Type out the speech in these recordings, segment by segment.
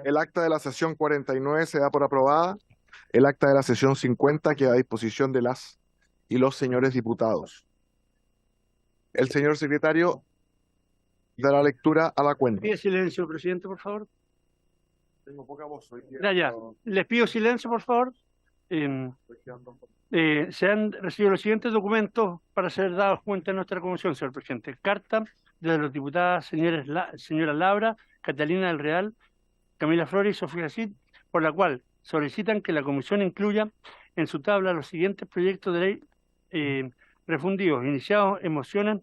El acta de la sesión 49 se da por aprobada. El acta de la sesión 50 queda a disposición de las y los señores diputados. El señor secretario dará lectura a la cuenta. Pide silencio, presidente, por favor. Tengo poca voz hoy día. Ya. Les pido silencio, por favor. Se han recibido los siguientes documentos para ser dados cuenta en nuestra comisión, señor presidente. Carta de las diputadas señora Laura, Catalina del Real, Camila Flores y Sofía Cid, por la cual solicitan que la comisión incluya en su tabla los siguientes proyectos de ley refundidos, iniciados en mociones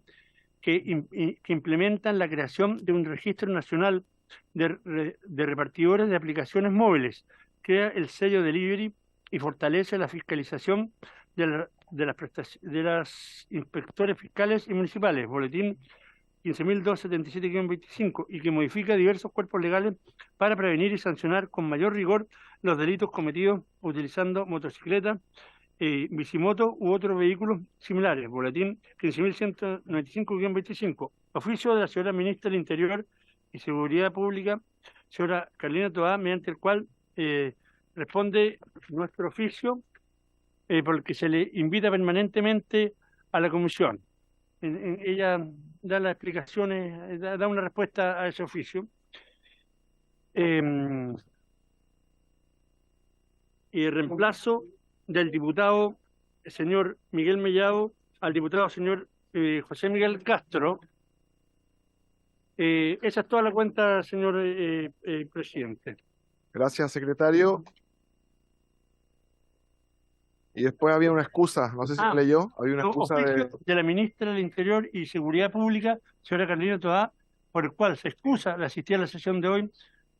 que implementan la creación de un registro nacional de repartidores de aplicaciones móviles, crea el sello delivery y fortalece la fiscalización de las inspectores fiscales y municipales, boletín 15.277-25, y que modifica diversos cuerpos legales para prevenir y sancionar con mayor rigor los delitos cometidos utilizando motocicletas, bicimoto u otros vehículos similares, boletín 15.195-25, oficio de la señora Ministra del Interior y Seguridad Pública, señora Carolina Toá, mediante el cual responde nuestro oficio por el que se le invita permanentemente a la comisión. Ella da las explicaciones, da una respuesta a ese oficio. Y el reemplazo del diputado señor Miguel Mellado al diputado señor José Miguel Castro. Esa es toda la cuenta, señor presidente. Gracias, secretario. Y después había una excusa, no sé si me leyó, había una excusa de la ministra del Interior y Seguridad Pública, señora Carolina Toá, por el cual se excusa de asistir a la sesión de hoy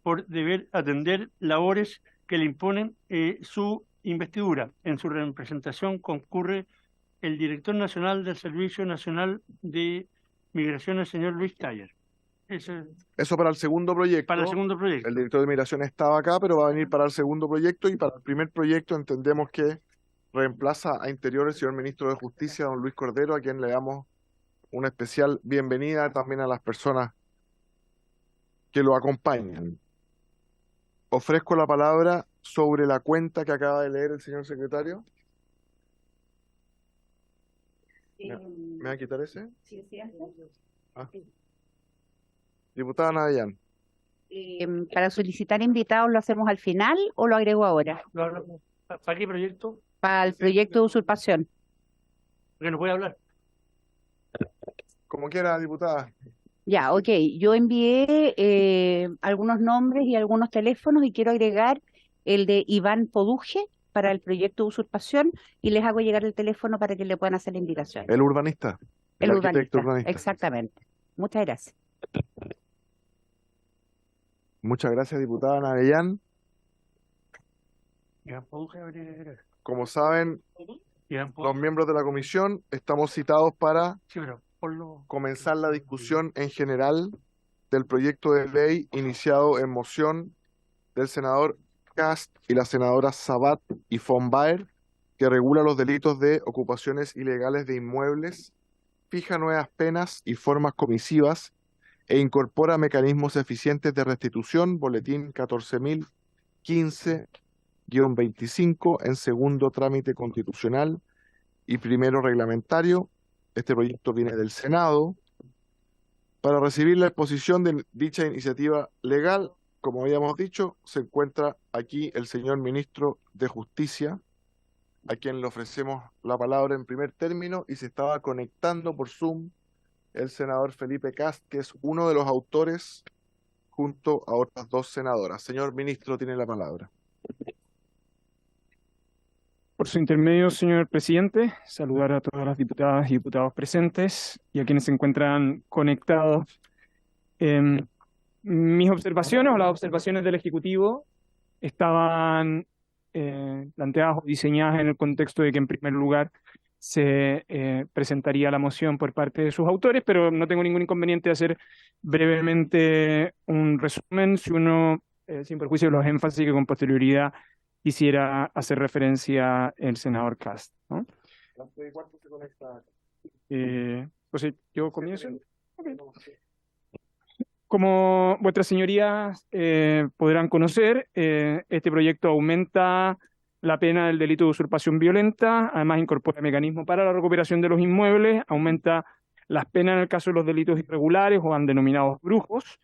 por deber atender labores que le imponen su investidura. En su representación concurre el director nacional del Servicio Nacional de Migraciones, señor Luis Taller. Eso para el segundo proyecto. Para el segundo proyecto. El director de Migración estaba acá, pero va a venir para el segundo proyecto, y para el primer proyecto entendemos que reemplaza a Interior el señor Ministro de Justicia, don Luis Cordero, a quien le damos una especial bienvenida, también a las personas que lo acompañan. Ofrezco la palabra sobre la cuenta que acaba de leer el señor secretario. ¿Me va a quitar ese? Sí, sí. Diputada Nadellán. Para solicitar invitados, ¿lo hacemos al final o lo agrego ahora? ¿Para qué proyecto? Para el proyecto de usurpación. Porque no puede hablar. Como quiera, diputada. Ya, ok. Yo envié algunos nombres y algunos teléfonos y quiero agregar el de Iván Poduje para el proyecto de usurpación, y les hago llegar el teléfono para que le puedan hacer la invitación. El urbanista. El arquitecto urbanista. Exactamente. Muchas gracias. Muchas gracias, diputada Nadellán. Como saben, los miembros de la comisión estamos citados para comenzar la discusión en general del proyecto de ley iniciado en moción del senador Kast y la senadora Sabat y von Baer, que regula los delitos de ocupaciones ilegales de inmuebles, fija nuevas penas y formas comisivas e incorpora mecanismos eficientes de restitución, boletín 14.015-25, en segundo trámite constitucional y primero reglamentario. Este proyecto viene del Senado. Para recibir la exposición de dicha iniciativa legal, como habíamos dicho, se encuentra aquí el señor Ministro de Justicia, a quien le ofrecemos la palabra en primer término, y se estaba conectando por Zoom el senador Felipe Kast, que es uno de los autores, junto a otras dos senadoras. Señor Ministro, tiene la palabra. Por su intermedio, señor presidente, saludar a todas las diputadas y diputados presentes y a quienes se encuentran conectados. Mis observaciones o las observaciones del Ejecutivo estaban planteadas o diseñadas en el contexto de que, en primer lugar, se presentaría la moción por parte de sus autores, pero no tengo ningún inconveniente de hacer brevemente un resumen, si uno, sin perjuicio de los énfasis que con posterioridad quisiera hacer referencia el senador Kast, ¿no? ¿Cuánto se conecta? Entonces, yo comienzo. Okay. Como vuestras señorías podrán conocer, este proyecto aumenta la pena del delito de usurpación violenta, además incorpora mecanismos para la recuperación de los inmuebles, aumenta las penas en el caso de los delitos irregulares o han denominados brujos,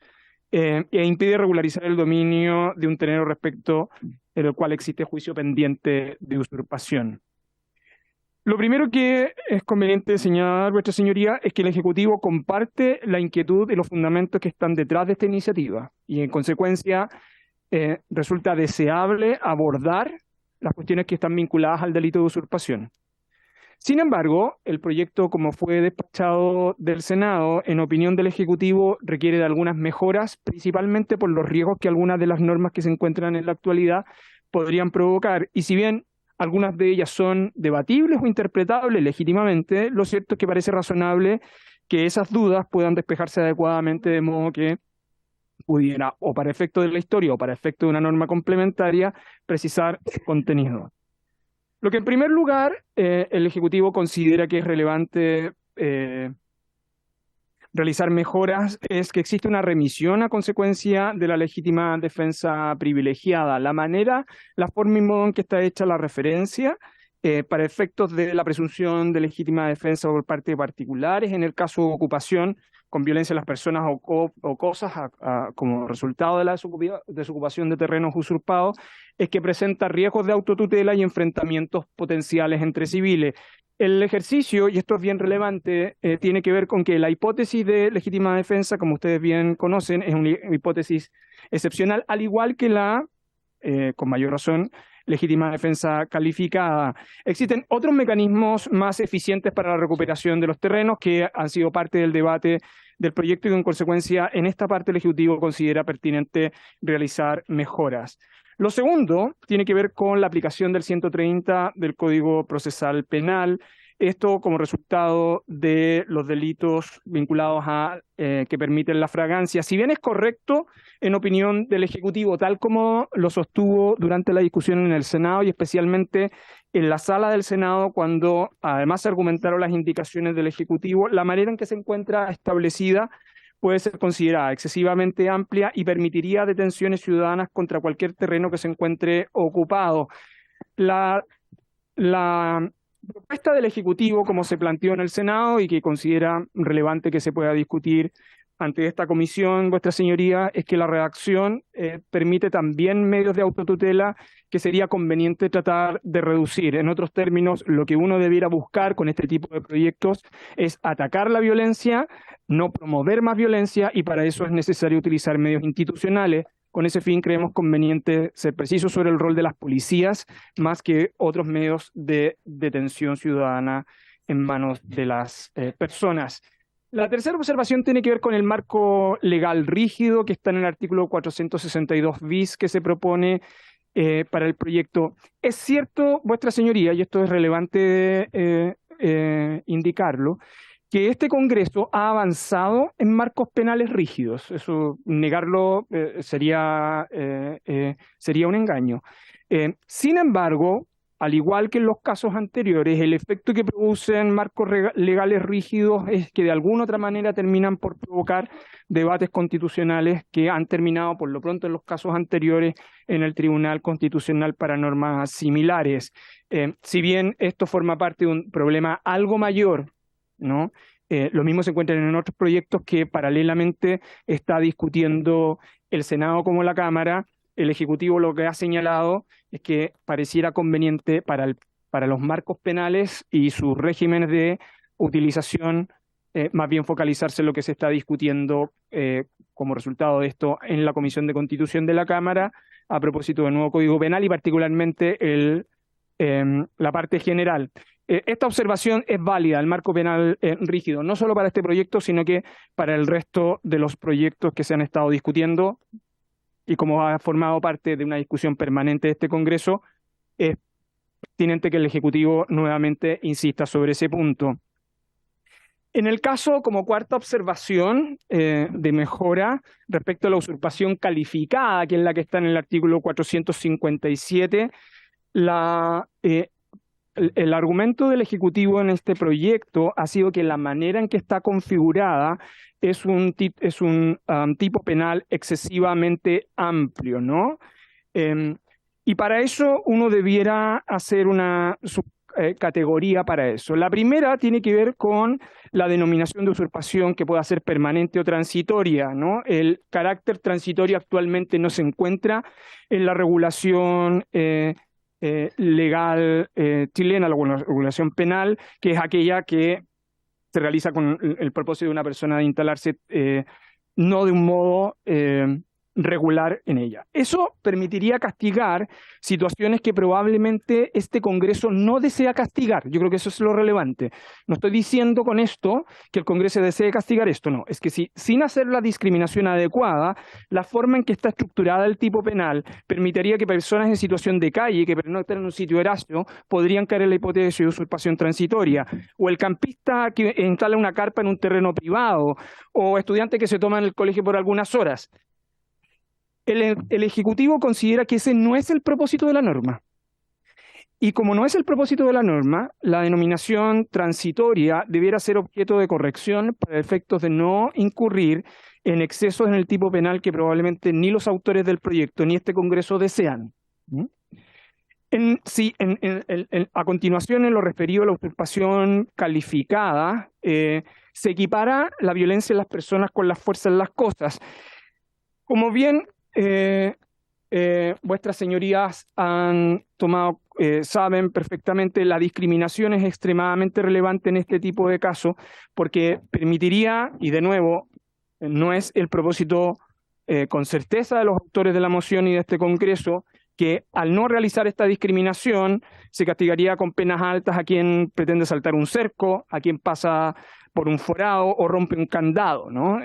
e impide regularizar el dominio de un terreno respecto del cual existe juicio pendiente de usurpación. Lo primero que es conveniente señalar, vuestra señoría, es que el Ejecutivo comparte la inquietud y los fundamentos que están detrás de esta iniciativa y, en consecuencia, resulta deseable abordar las cuestiones que están vinculadas al delito de usurpación. Sin embargo, el proyecto, como fue despachado del Senado, en opinión del Ejecutivo, requiere de algunas mejoras, principalmente por los riesgos que algunas de las normas que se encuentran en la actualidad podrían provocar. Y si bien algunas de ellas son debatibles o interpretables legítimamente, lo cierto es que parece razonable que esas dudas puedan despejarse adecuadamente de modo que pudiera, o para efecto de la historia o para efecto de una norma complementaria, precisar su contenido. Lo que en primer lugar el Ejecutivo considera que es relevante realizar mejoras es que existe una remisión a consecuencia de la legítima defensa privilegiada. La manera, la forma y modo en que está hecha la referencia para efectos de la presunción de legítima defensa por parte de particulares, en el caso de ocupación con violencia a las personas o cosas como resultado de la desocupación de terrenos usurpados, es que presenta riesgos de autotutela y enfrentamientos potenciales entre civiles. El ejercicio, y esto es bien relevante, tiene que ver con que la hipótesis de legítima defensa, como ustedes bien conocen, es una hipótesis excepcional, al igual que la, con mayor razón, legítima defensa calificada. Existen otros mecanismos más eficientes para la recuperación de los terrenos que han sido parte del debate del proyecto y, en consecuencia, en esta parte el Ejecutivo considera pertinente realizar mejoras. Lo segundo tiene que ver con la aplicación del 130 del Código Procesal Penal, esto como resultado de los delitos vinculados a que permiten la fragancia. Si bien es correcto, en opinión del Ejecutivo, tal como lo sostuvo durante la discusión en el Senado y especialmente en la sala del Senado, cuando además se argumentaron las indicaciones del Ejecutivo, la manera en que se encuentra establecida puede ser considerada excesivamente amplia y permitiría detenciones ciudadanas contra cualquier terreno que se encuentre ocupado. La propuesta del Ejecutivo, como se planteó en el Senado y que considera relevante que se pueda discutir ante esta comisión, vuestra señoría, es que la redacción permite también medios de autotutela que sería conveniente tratar de reducir. En otros términos, lo que uno debiera buscar con este tipo de proyectos es atacar la violencia, no promover más violencia, y para eso es necesario utilizar medios institucionales. Con ese fin creemos conveniente ser precisos sobre el rol de las policías más que otros medios de detención ciudadana en manos de las personas. La tercera observación tiene que ver con el marco legal rígido que está en el artículo 462 bis que se propone para el proyecto. Es cierto, vuestra señoría, y esto es relevante indicarlo, que este Congreso ha avanzado en marcos penales rígidos. Eso, negarlo sería un engaño. Sin embargo, al igual que en los casos anteriores, el efecto que producen marcos legales rígidos es que de alguna otra manera terminan por provocar debates constitucionales que han terminado, por lo pronto en los casos anteriores, en el Tribunal Constitucional para normas similares. Si bien esto forma parte de un problema algo mayor, ¿no? Lo mismo se encuentra en otros proyectos que paralelamente está discutiendo el Senado como la Cámara. El Ejecutivo lo que ha señalado es que pareciera conveniente para los marcos penales y sus regímenes de utilización, más bien focalizarse en lo que se está discutiendo como resultado de esto en la Comisión de Constitución de la Cámara a propósito del nuevo Código Penal y particularmente la parte general. Esta observación es válida, el marco penal rígido, no solo para este proyecto, sino que para el resto de los proyectos que se han estado discutiendo, y como ha formado parte de una discusión permanente de este Congreso, es pertinente que el Ejecutivo nuevamente insista sobre ese punto. En el caso, como cuarta observación de mejora respecto a la usurpación calificada, que es la que está en el artículo 457, el argumento del Ejecutivo en este proyecto ha sido que la manera en que está configurada es un tipo penal excesivamente amplio, ¿no? Y para eso uno debiera hacer una categoría para eso. La primera tiene que ver con la denominación de usurpación que pueda ser permanente o transitoria, ¿no? El carácter transitorio actualmente no se encuentra en la regulación legal chilena, la regulación penal, que es aquella que se realiza con el propósito de una persona de instalarse no de un modo regular en ella. Eso permitiría castigar situaciones que probablemente este Congreso no desea castigar. Yo creo que eso es lo relevante. No estoy diciendo con esto que el Congreso desee castigar esto, no. Es que si, sin hacer la discriminación adecuada, la forma en que está estructurada el tipo penal permitiría que personas en situación de calle, que pernoctan en un sitio erario, podrían caer en la hipótesis de usurpación transitoria. O el campista que instala una carpa en un terreno privado, o estudiante que se toma en el colegio por algunas horas. El Ejecutivo considera que ese no es el propósito de la norma. Y como no es el propósito de la norma, la denominación transitoria debiera ser objeto de corrección para efectos de no incurrir en excesos en el tipo penal que probablemente ni los autores del proyecto ni este Congreso desean. A continuación, en lo referido a la usurpación calificada, se equipara la violencia de las personas con la fuerza en las cosas. Como bien vuestras señorías han tomado, saben perfectamente, la discriminación es extremadamente relevante en este tipo de casos porque permitiría, y de nuevo, no es el propósito con certeza de los autores de la moción y de este Congreso, que al no realizar esta discriminación se castigaría con penas altas a quien pretende saltar un cerco, a quien pasa por un forado o rompe un candado, ¿no?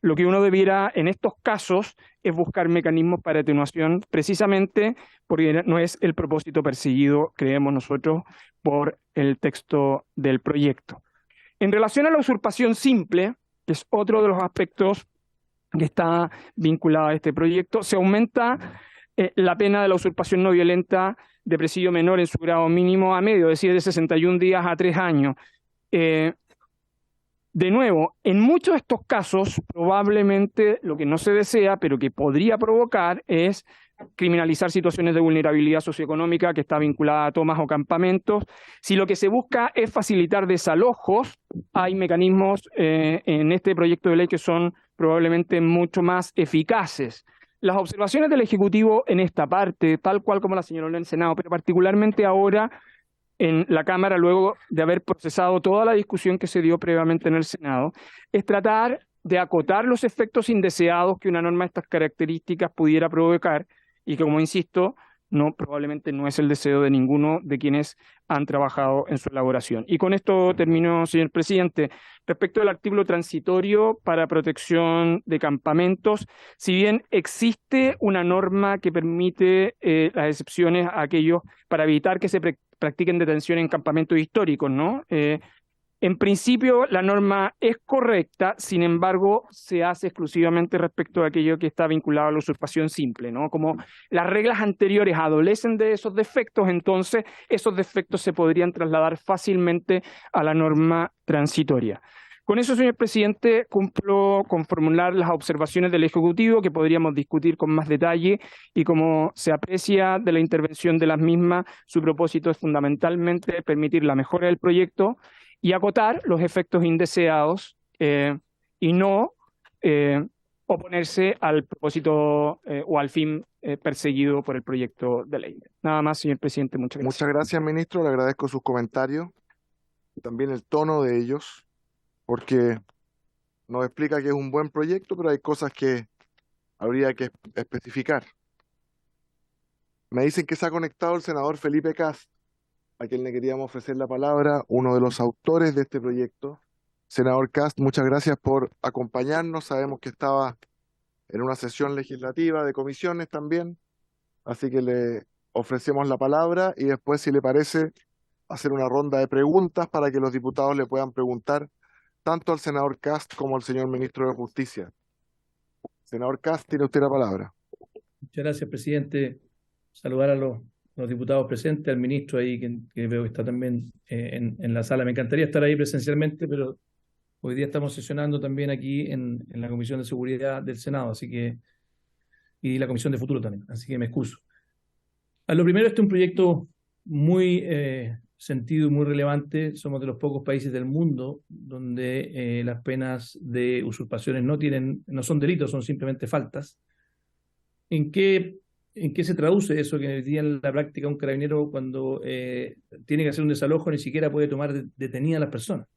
Lo que uno debiera en estos casos es buscar mecanismos para atenuación, precisamente porque no es el propósito perseguido, creemos nosotros, por el texto del proyecto. En relación a la usurpación simple, que es otro de los aspectos que está vinculado a este proyecto, se aumenta la pena de la usurpación no violenta de presidio menor en su grado mínimo a medio, es decir, de 61 días a 3 años. De nuevo, en muchos de estos casos, probablemente lo que no se desea, pero que podría provocar, es criminalizar situaciones de vulnerabilidad socioeconómica que está vinculada a tomas o campamentos. Si lo que se busca es facilitar desalojos, hay mecanismos en este proyecto de ley que son probablemente mucho más eficaces. Las observaciones del Ejecutivo en esta parte, tal cual como la señaló en el Senado, pero particularmente ahora en la Cámara, luego de haber procesado toda la discusión que se dio previamente en el Senado, es tratar de acotar los efectos indeseados que una norma de estas características pudiera provocar y que, como insisto, probablemente no es el deseo de ninguno de quienes han trabajado en su elaboración. Y con esto termino, señor presidente. Respecto al artículo transitorio para protección de campamentos, si bien existe una norma que permite las excepciones a aquellos para evitar que se practiquen detenciones en campamentos históricos, ¿no? En principio, la norma es correcta, sin embargo, se hace exclusivamente respecto a aquello que está vinculado a la usurpación simple, ¿no? Como las reglas anteriores adolecen de esos defectos, entonces esos defectos se podrían trasladar fácilmente a la norma transitoria. Con eso, señor presidente, cumplo con formular las observaciones del Ejecutivo que podríamos discutir con más detalle y como se aprecia de la intervención de las mismas, su propósito es fundamentalmente permitir la mejora del proyecto y acotar los efectos indeseados y no oponerse al propósito o al fin perseguido por el proyecto de ley. Nada más, señor presidente, muchas gracias. Muchas gracias, ministro. Le agradezco sus comentarios y también el tono de ellos, porque nos explica que es un buen proyecto, pero hay cosas que habría que especificar. Me dicen que se ha conectado el senador Felipe Cast, a quien le queríamos ofrecer la palabra, uno de los autores de este proyecto. Senador Cast, muchas gracias por acompañarnos. Sabemos que estaba en una sesión legislativa de comisiones también, así que le ofrecemos la palabra y después, si le parece, hacer una ronda de preguntas para que los diputados le puedan preguntar tanto al senador Kast como al señor ministro de Justicia. Senador Kast, tiene usted la palabra. Muchas gracias, presidente. Saludar a los diputados presentes, al ministro ahí, que veo que está también en la sala. Me encantaría estar ahí presencialmente, pero hoy día estamos sesionando también aquí en la Comisión de Seguridad del Senado, y la Comisión de Futuro también, así que me excuso. A lo primero, este es un proyecto muy sentido y muy relevante. Somos de los pocos países del mundo donde las penas de usurpaciones no son delitos, son simplemente faltas. ¿En qué se traduce eso? Que hoy día en la práctica un carabinero, cuando tiene que hacer un desalojo, ni siquiera puede tomar detenida a las personas.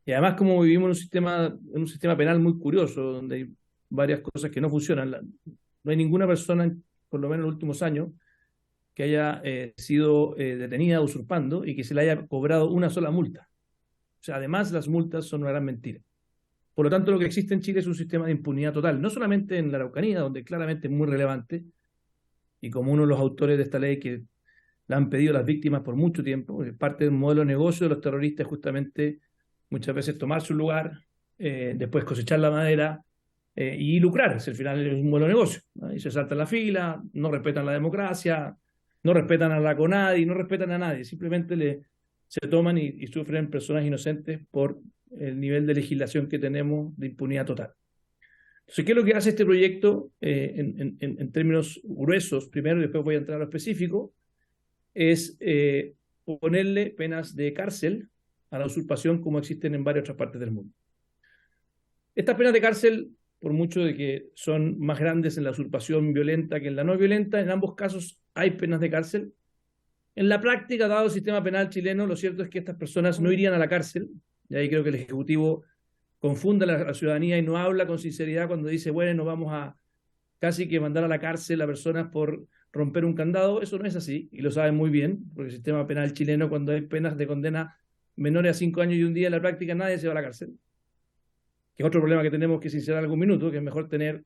Y además, como vivimos en un sistema penal muy curioso, donde hay varias cosas que no funcionan, no hay ninguna persona, por lo menos en los últimos años, que haya sido detenida usurpando y que se le haya cobrado una sola multa. O sea, además las multas son una gran mentira. Por lo tanto, lo que existe en Chile es un sistema de impunidad total, no solamente en la Araucanía, donde claramente es muy relevante, y como uno de los autores de esta ley que la han pedido las víctimas por mucho tiempo, parte del modelo de negocio de los terroristas es justamente muchas veces tomar su lugar, después cosechar la madera y lucrar. Al final es un modelo de negocio, ¿no? Y se saltan la fila, no respetan la democracia, no respetan a la CONADI, no respetan a nadie, simplemente se toman y sufren personas inocentes por el nivel de legislación que tenemos de impunidad total. Entonces, ¿qué es lo que hace este proyecto en términos gruesos? Primero, y después voy a entrar a lo específico, es ponerle penas de cárcel a la usurpación como existen en varias otras partes del mundo. Estas penas de cárcel, por mucho de que son más grandes en la usurpación violenta que en la no violenta, en ambos casos hay penas de cárcel. En la práctica, dado el sistema penal chileno, lo cierto es que estas personas no irían a la cárcel, y ahí creo que el Ejecutivo confunde a la ciudadanía y no habla con sinceridad cuando dice, bueno, nos vamos a casi que mandar a la cárcel a personas por romper un candado. Eso no es así, y lo saben muy bien, porque el sistema penal chileno, cuando hay penas de condena menores a 5 años y un día, en la práctica nadie se va a la cárcel. Que es otro problema que tenemos que sincerar algún minuto, que es mejor tener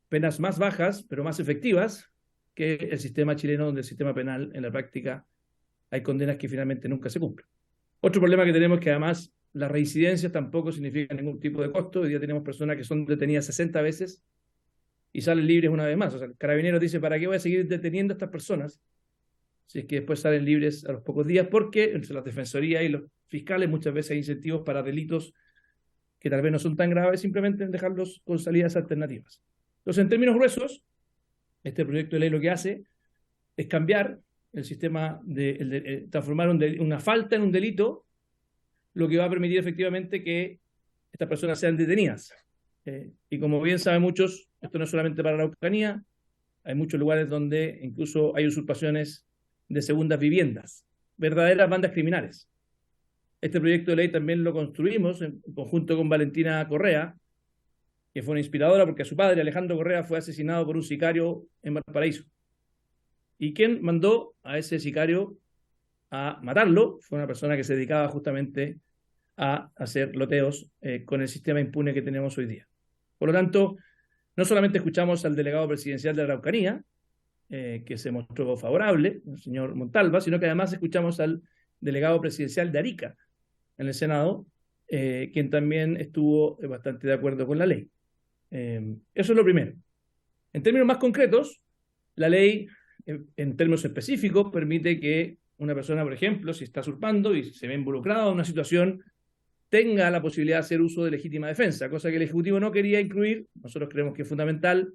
penas más bajas, pero más efectivas, que el sistema chileno, donde el sistema penal, en la práctica, hay condenas que finalmente nunca se cumplen. Otro problema que tenemos es que además la reincidencia tampoco significa ningún tipo de costo. Hoy día tenemos personas que son detenidas 60 veces y salen libres una vez más. O sea, el carabinero dice, ¿para qué voy a seguir deteniendo a estas personas si es que después salen libres a los pocos días? Porque entre la defensoría y los fiscales muchas veces hay incentivos para delitos que tal vez no son tan graves, simplemente en dejarlos con salidas alternativas. Entonces, en términos gruesos, este proyecto de ley lo que hace es cambiar el sistema, transformar una falta en un delito, lo que va a permitir efectivamente que estas personas sean detenidas. Y como bien saben muchos, esto no es solamente para la Araucanía, hay muchos lugares donde incluso hay usurpaciones de segundas viviendas, verdaderas bandas criminales. Este proyecto de ley también lo construimos en conjunto con Valentina Correa, que fue una inspiradora porque su padre, Alejandro Correa, fue asesinado por un sicario en Valparaíso. Y quien mandó a ese sicario a matarlo fue una persona que se dedicaba justamente a hacer loteos con el sistema impune que tenemos hoy día. Por lo tanto, no solamente escuchamos al delegado presidencial de la Araucanía, que se mostró favorable, el señor Montalva, sino que además escuchamos al delegado presidencial de Arica en el Senado, quien también estuvo bastante de acuerdo con la ley. Eso es lo primero. En términos más concretos, la ley, en términos específicos, permite que una persona, por ejemplo, si está usurpando y se ve involucrada en una situación, tenga la posibilidad de hacer uso de legítima defensa, cosa que el Ejecutivo no quería incluir. Nosotros creemos que es fundamental,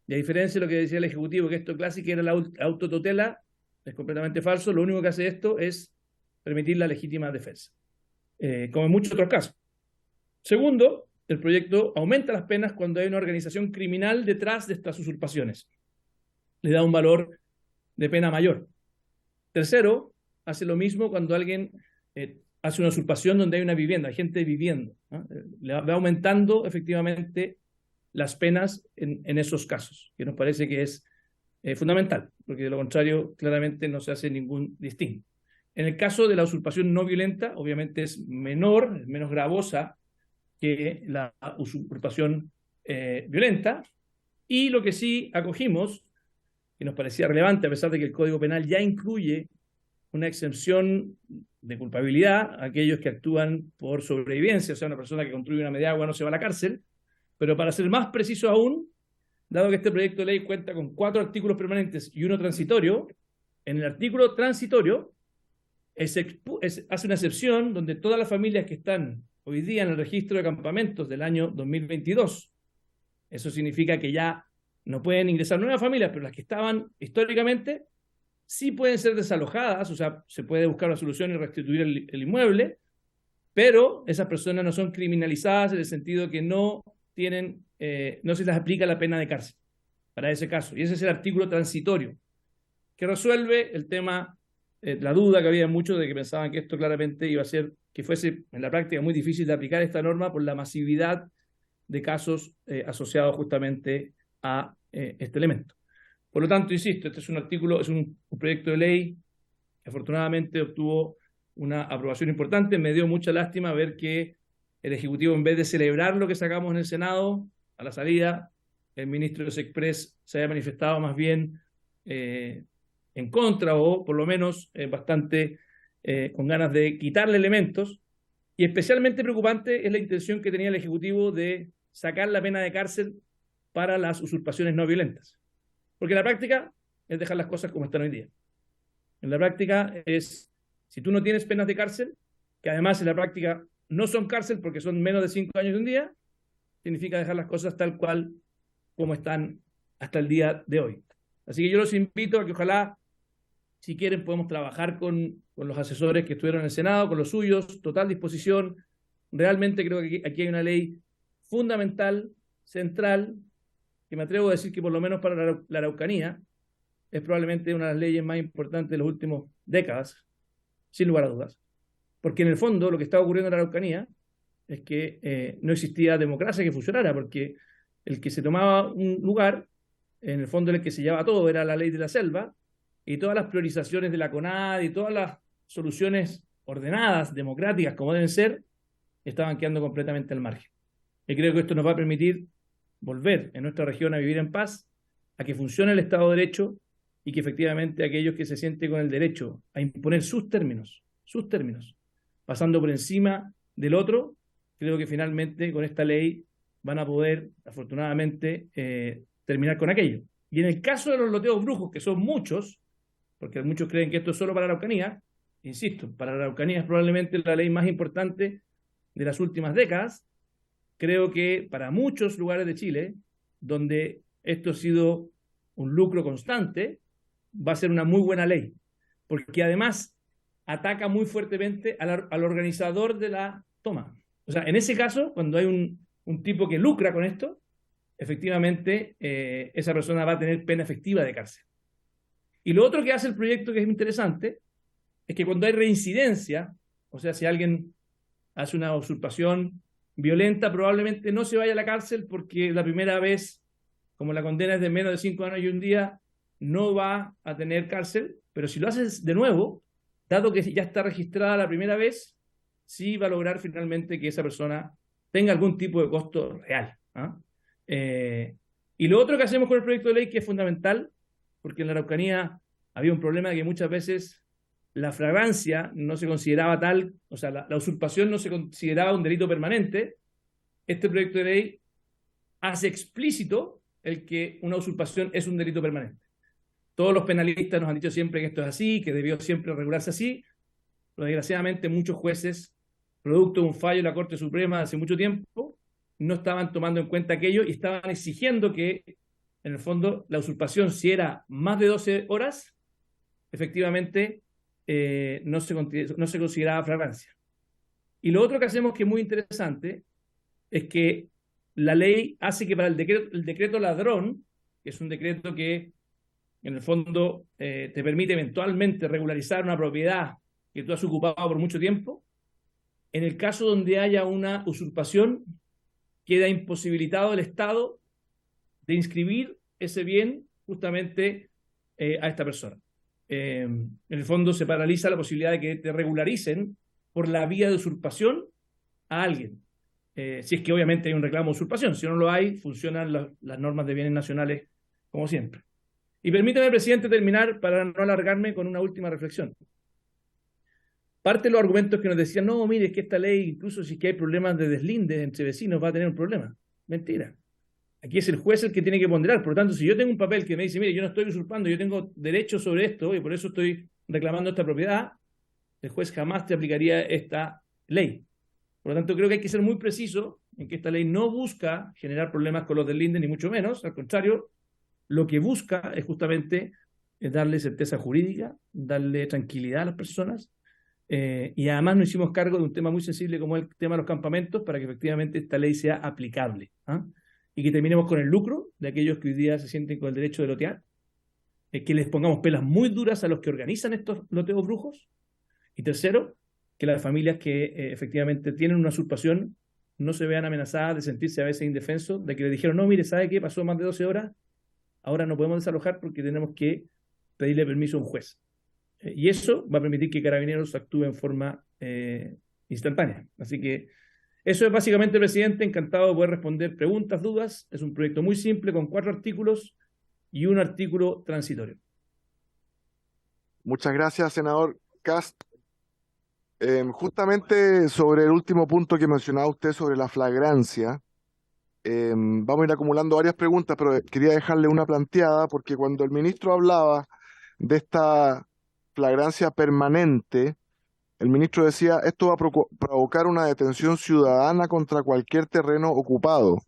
y a diferencia de lo que decía el Ejecutivo, que esto clásico era la autotutela, es completamente falso. Lo único que hace esto es permitir la legítima defensa, como en muchos otros casos. Segundo, el proyecto aumenta las penas cuando hay una organización criminal detrás de estas usurpaciones. Le da un valor de pena mayor. Tercero, hace lo mismo cuando alguien hace una usurpación donde hay una vivienda, hay gente viviendo, ¿no? Le va aumentando efectivamente las penas en esos casos, que nos parece que es fundamental, porque de lo contrario claramente no se hace ningún distingo. En el caso de la usurpación no violenta, obviamente es menor, es menos gravosa que la usurpación violenta, y lo que sí acogimos, que nos parecía relevante, a pesar de que el Código Penal ya incluye una exención de culpabilidad a aquellos que actúan por sobrevivencia, o sea, una persona que construye una media agua no se va a la cárcel, pero para ser más preciso aún, dado que este proyecto de ley cuenta con 4 artículos permanentes y 1 transitorio, en el artículo transitorio hace una excepción donde todas las familias que están hoy día en el registro de campamentos del año 2022, eso significa que ya no pueden ingresar nuevas familias, pero las que estaban históricamente sí pueden ser desalojadas, o sea, se puede buscar una solución y restituir el inmueble, pero esas personas no son criminalizadas en el sentido que no tienen, no se les aplica la pena de cárcel para ese caso. Y ese es el artículo transitorio, que resuelve el tema, la duda que había muchos de que pensaban que esto claramente iba a ser, que fuese en la práctica muy difícil de aplicar esta norma por la masividad de casos asociados justamente a este elemento. Por lo tanto, insisto, este es un artículo, es un proyecto de ley que afortunadamente obtuvo una aprobación importante. Me dio mucha lástima ver que el Ejecutivo, en vez de celebrar lo que sacamos en el Senado, a la salida, el ministro de Sexpress se haya manifestado más bien en contra, o por lo menos bastante con ganas de quitarle elementos. Y especialmente preocupante es la intención que tenía el Ejecutivo de sacar la pena de cárcel para las usurpaciones no violentas. Porque en la práctica es dejar las cosas como están hoy día. En la práctica es, si tú no tienes penas de cárcel, que además en la práctica no son cárcel porque son menos de 5 años de un día, significa dejar las cosas tal cual como están hasta el día de hoy. Así que yo los invito a que ojalá, si quieren, podemos trabajar con los asesores que estuvieron en el Senado, con los suyos, total disposición. Realmente creo que aquí hay una ley fundamental, central, que me atrevo a decir que por lo menos para la Araucanía es probablemente una de las leyes más importantes de las últimas décadas, sin lugar a dudas. Porque en el fondo lo que está ocurriendo en la Araucanía es que no existía democracia que funcionara, porque el que se tomaba un lugar, en el fondo el que se llevaba todo, era la ley de la selva, y todas las priorizaciones de la CONADE y todas las soluciones ordenadas, democráticas, como deben ser, estaban quedando completamente al margen. Y creo que esto nos va a permitir volver en nuestra región a vivir en paz, a que funcione el Estado de Derecho y que efectivamente aquellos que se sienten con el derecho a imponer sus términos, pasando por encima del otro, creo que finalmente con esta ley van a poder, afortunadamente, terminar con aquello. Y en el caso de los loteos brujos, que son muchos, porque muchos creen que esto es solo para la Araucanía, insisto, para la Araucanía es probablemente la ley más importante de las últimas décadas. Creo que para muchos lugares de Chile, donde esto ha sido un lucro constante, va a ser una muy buena ley, porque además ataca muy fuertemente al organizador de la toma. O sea, en ese caso, cuando hay un tipo que lucra con esto, efectivamente esa persona va a tener pena efectiva de cárcel. Y lo otro que hace el proyecto que es interesante es que cuando hay reincidencia, o sea, si alguien hace una usurpación violenta, probablemente no se vaya a la cárcel porque la primera vez, como la condena es de menos de 5 años y un día, no va a tener cárcel, pero si lo haces de nuevo, dado que ya está registrada la primera vez, sí va a lograr finalmente que esa persona tenga algún tipo de costo real. Y lo otro que hacemos con el proyecto de ley, que es fundamental, porque en la Araucanía había un problema de que muchas veces la flagrancia no se consideraba tal, o sea, la usurpación no se consideraba un delito permanente. Este proyecto de ley hace explícito el que una usurpación es un delito permanente. Todos los penalistas nos han dicho siempre que esto es así, que debió siempre regularse así, pero desgraciadamente muchos jueces, producto de un fallo de la Corte Suprema hace mucho tiempo, no estaban tomando en cuenta aquello y estaban exigiendo que, en el fondo, la usurpación, si era más de 12 horas, efectivamente no se consideraba flagrancia. Y lo otro que hacemos, que es muy interesante, es que la ley hace que para el decreto ladrón, que es un decreto que en el fondo te permite eventualmente regularizar una propiedad que tú has ocupado por mucho tiempo, en el caso donde haya una usurpación, queda imposibilitado el Estado de inscribir ese bien justamente a esta persona. En el fondo se paraliza la posibilidad de que te regularicen por la vía de usurpación a alguien. Si es que obviamente hay un reclamo de usurpación. Si no lo hay, funcionan las normas de bienes nacionales como siempre. Y permítame, presidente, terminar para no alargarme con una última reflexión. Parte de los argumentos que nos decían, no, mire, es que esta ley, incluso si es que hay problemas de deslinde entre vecinos, va a tener un problema. Mentira. Aquí es el juez el que tiene que ponderar. Por lo tanto, si yo tengo un papel que me dice, mire, yo no estoy usurpando, yo tengo derecho sobre esto y por eso estoy reclamando esta propiedad, el juez jamás te aplicaría esta ley. Por lo tanto, creo que hay que ser muy preciso en que esta ley no busca generar problemas con los deslindes, ni mucho menos. Al contrario, lo que busca es justamente darle certeza jurídica, darle tranquilidad a las personas. Y además nos hicimos cargo de un tema muy sensible como el tema de los campamentos para que efectivamente esta ley sea aplicable. Y que terminemos con el lucro de aquellos que hoy día se sienten con el derecho de lotear, que les pongamos pelas muy duras a los que organizan estos loteos brujos. Y tercero, que las familias que efectivamente tienen una usurpación no se vean amenazadas de sentirse a veces indefensos, de que le dijeron, no, mire, ¿sabe qué? Pasó más de 12 horas, ahora no podemos desalojar porque tenemos que pedirle permiso a un juez. Y eso va a permitir que Carabineros actúe en forma instantánea. Así que eso es básicamente, presidente. Encantado de poder responder preguntas, dudas. Es un proyecto muy simple con 4 artículos y un artículo transitorio. Muchas gracias, senador Kast. Justamente sobre el último punto que mencionaba usted sobre la flagrancia, vamos a ir acumulando varias preguntas, pero quería dejarle una planteada porque cuando el ministro hablaba de esta flagrancia permanente, el ministro decía, esto va a provocar una detención ciudadana contra cualquier terreno ocupado.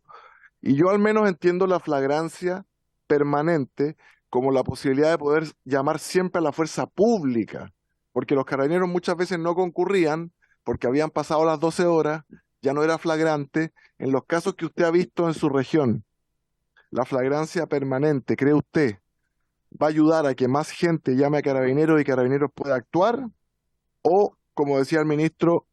Y yo al menos entiendo la flagrancia permanente como la posibilidad de poder llamar siempre a la fuerza pública, porque los carabineros muchas veces no concurrían porque habían pasado las 12 horas, ya no era flagrante. En los casos que usted ha visto en su región, la flagrancia permanente, ¿cree usted, va a ayudar a que más gente llame a carabineros y carabineros pueda actuar? O, como decía el ministro,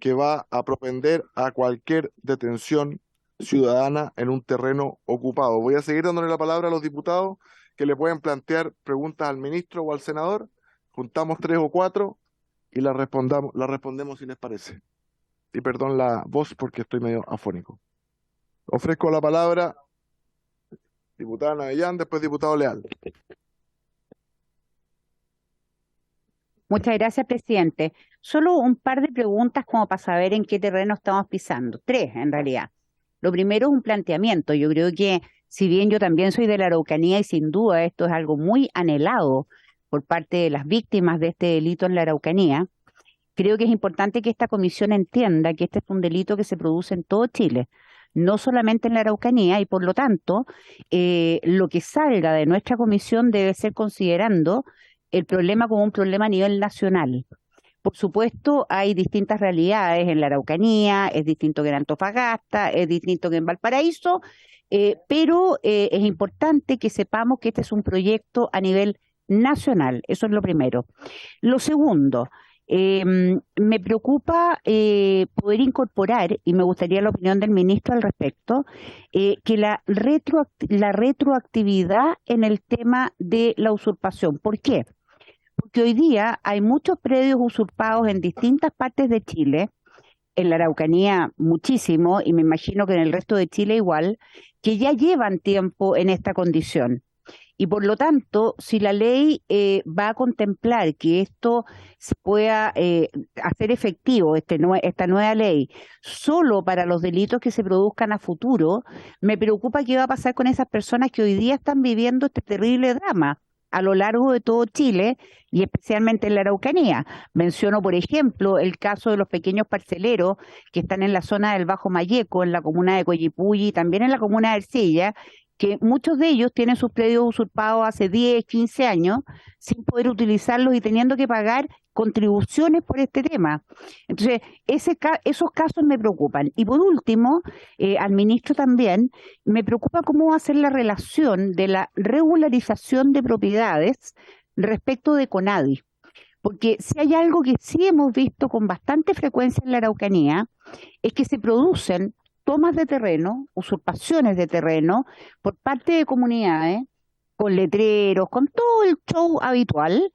que va a propender a cualquier detención ciudadana en un terreno ocupado. Voy a seguir dándole la palabra a los diputados que le pueden plantear preguntas al ministro o al senador. Juntamos 3 o 4 y las respondemos si les parece. Y perdón la voz porque estoy medio afónico. Ofrezco la palabra, diputada Navellán, después diputado Leal. Muchas gracias, presidente. Solo un par de preguntas como para saber en qué terreno estamos pisando. 3, en realidad. Lo primero es un planteamiento. Yo creo que, si bien yo también soy de la Araucanía y sin duda esto es algo muy anhelado por parte de las víctimas de este delito en la Araucanía, creo que es importante que esta comisión entienda que este es un delito que se produce en todo Chile, no solamente en la Araucanía, y por lo tanto, lo que salga de nuestra comisión debe ser considerando el problema como un problema a nivel nacional. Por supuesto, hay distintas realidades en la Araucanía, es distinto que en Antofagasta, es distinto que en Valparaíso, pero es importante que sepamos que este es un proyecto a nivel nacional. Eso es lo primero. Lo segundo, me preocupa poder incorporar, y me gustaría la opinión del ministro al respecto, que la retroactividad en el tema de la usurpación. ¿Por qué? Porque hoy día hay muchos predios usurpados en distintas partes de Chile, en la Araucanía muchísimo, y me imagino que en el resto de Chile igual, que ya llevan tiempo en esta condición. Y por lo tanto, si la ley va a contemplar que esto se pueda hacer efectivo, esta nueva ley, solo para los delitos que se produzcan a futuro, me preocupa qué va a pasar con esas personas que hoy día están viviendo este terrible drama a lo largo de todo Chile y especialmente en la Araucanía. Menciono, por ejemplo, el caso de los pequeños parceleros que están en la zona del Bajo Mayeco, en la comuna de Coyipulli y también en la comuna de Ercilla, que muchos de ellos tienen sus predios usurpados hace 10, 15 años sin poder utilizarlos y teniendo que pagar contribuciones por este tema. Entonces, esos casos me preocupan. Y por último, al ministro también, me preocupa cómo va a ser la relación de la regularización de propiedades respecto de CONADI. Porque si hay algo que sí hemos visto con bastante frecuencia en la Araucanía, es que se producen tomas de terreno, usurpaciones de terreno por parte de comunidades, con letreros, con todo el show habitual,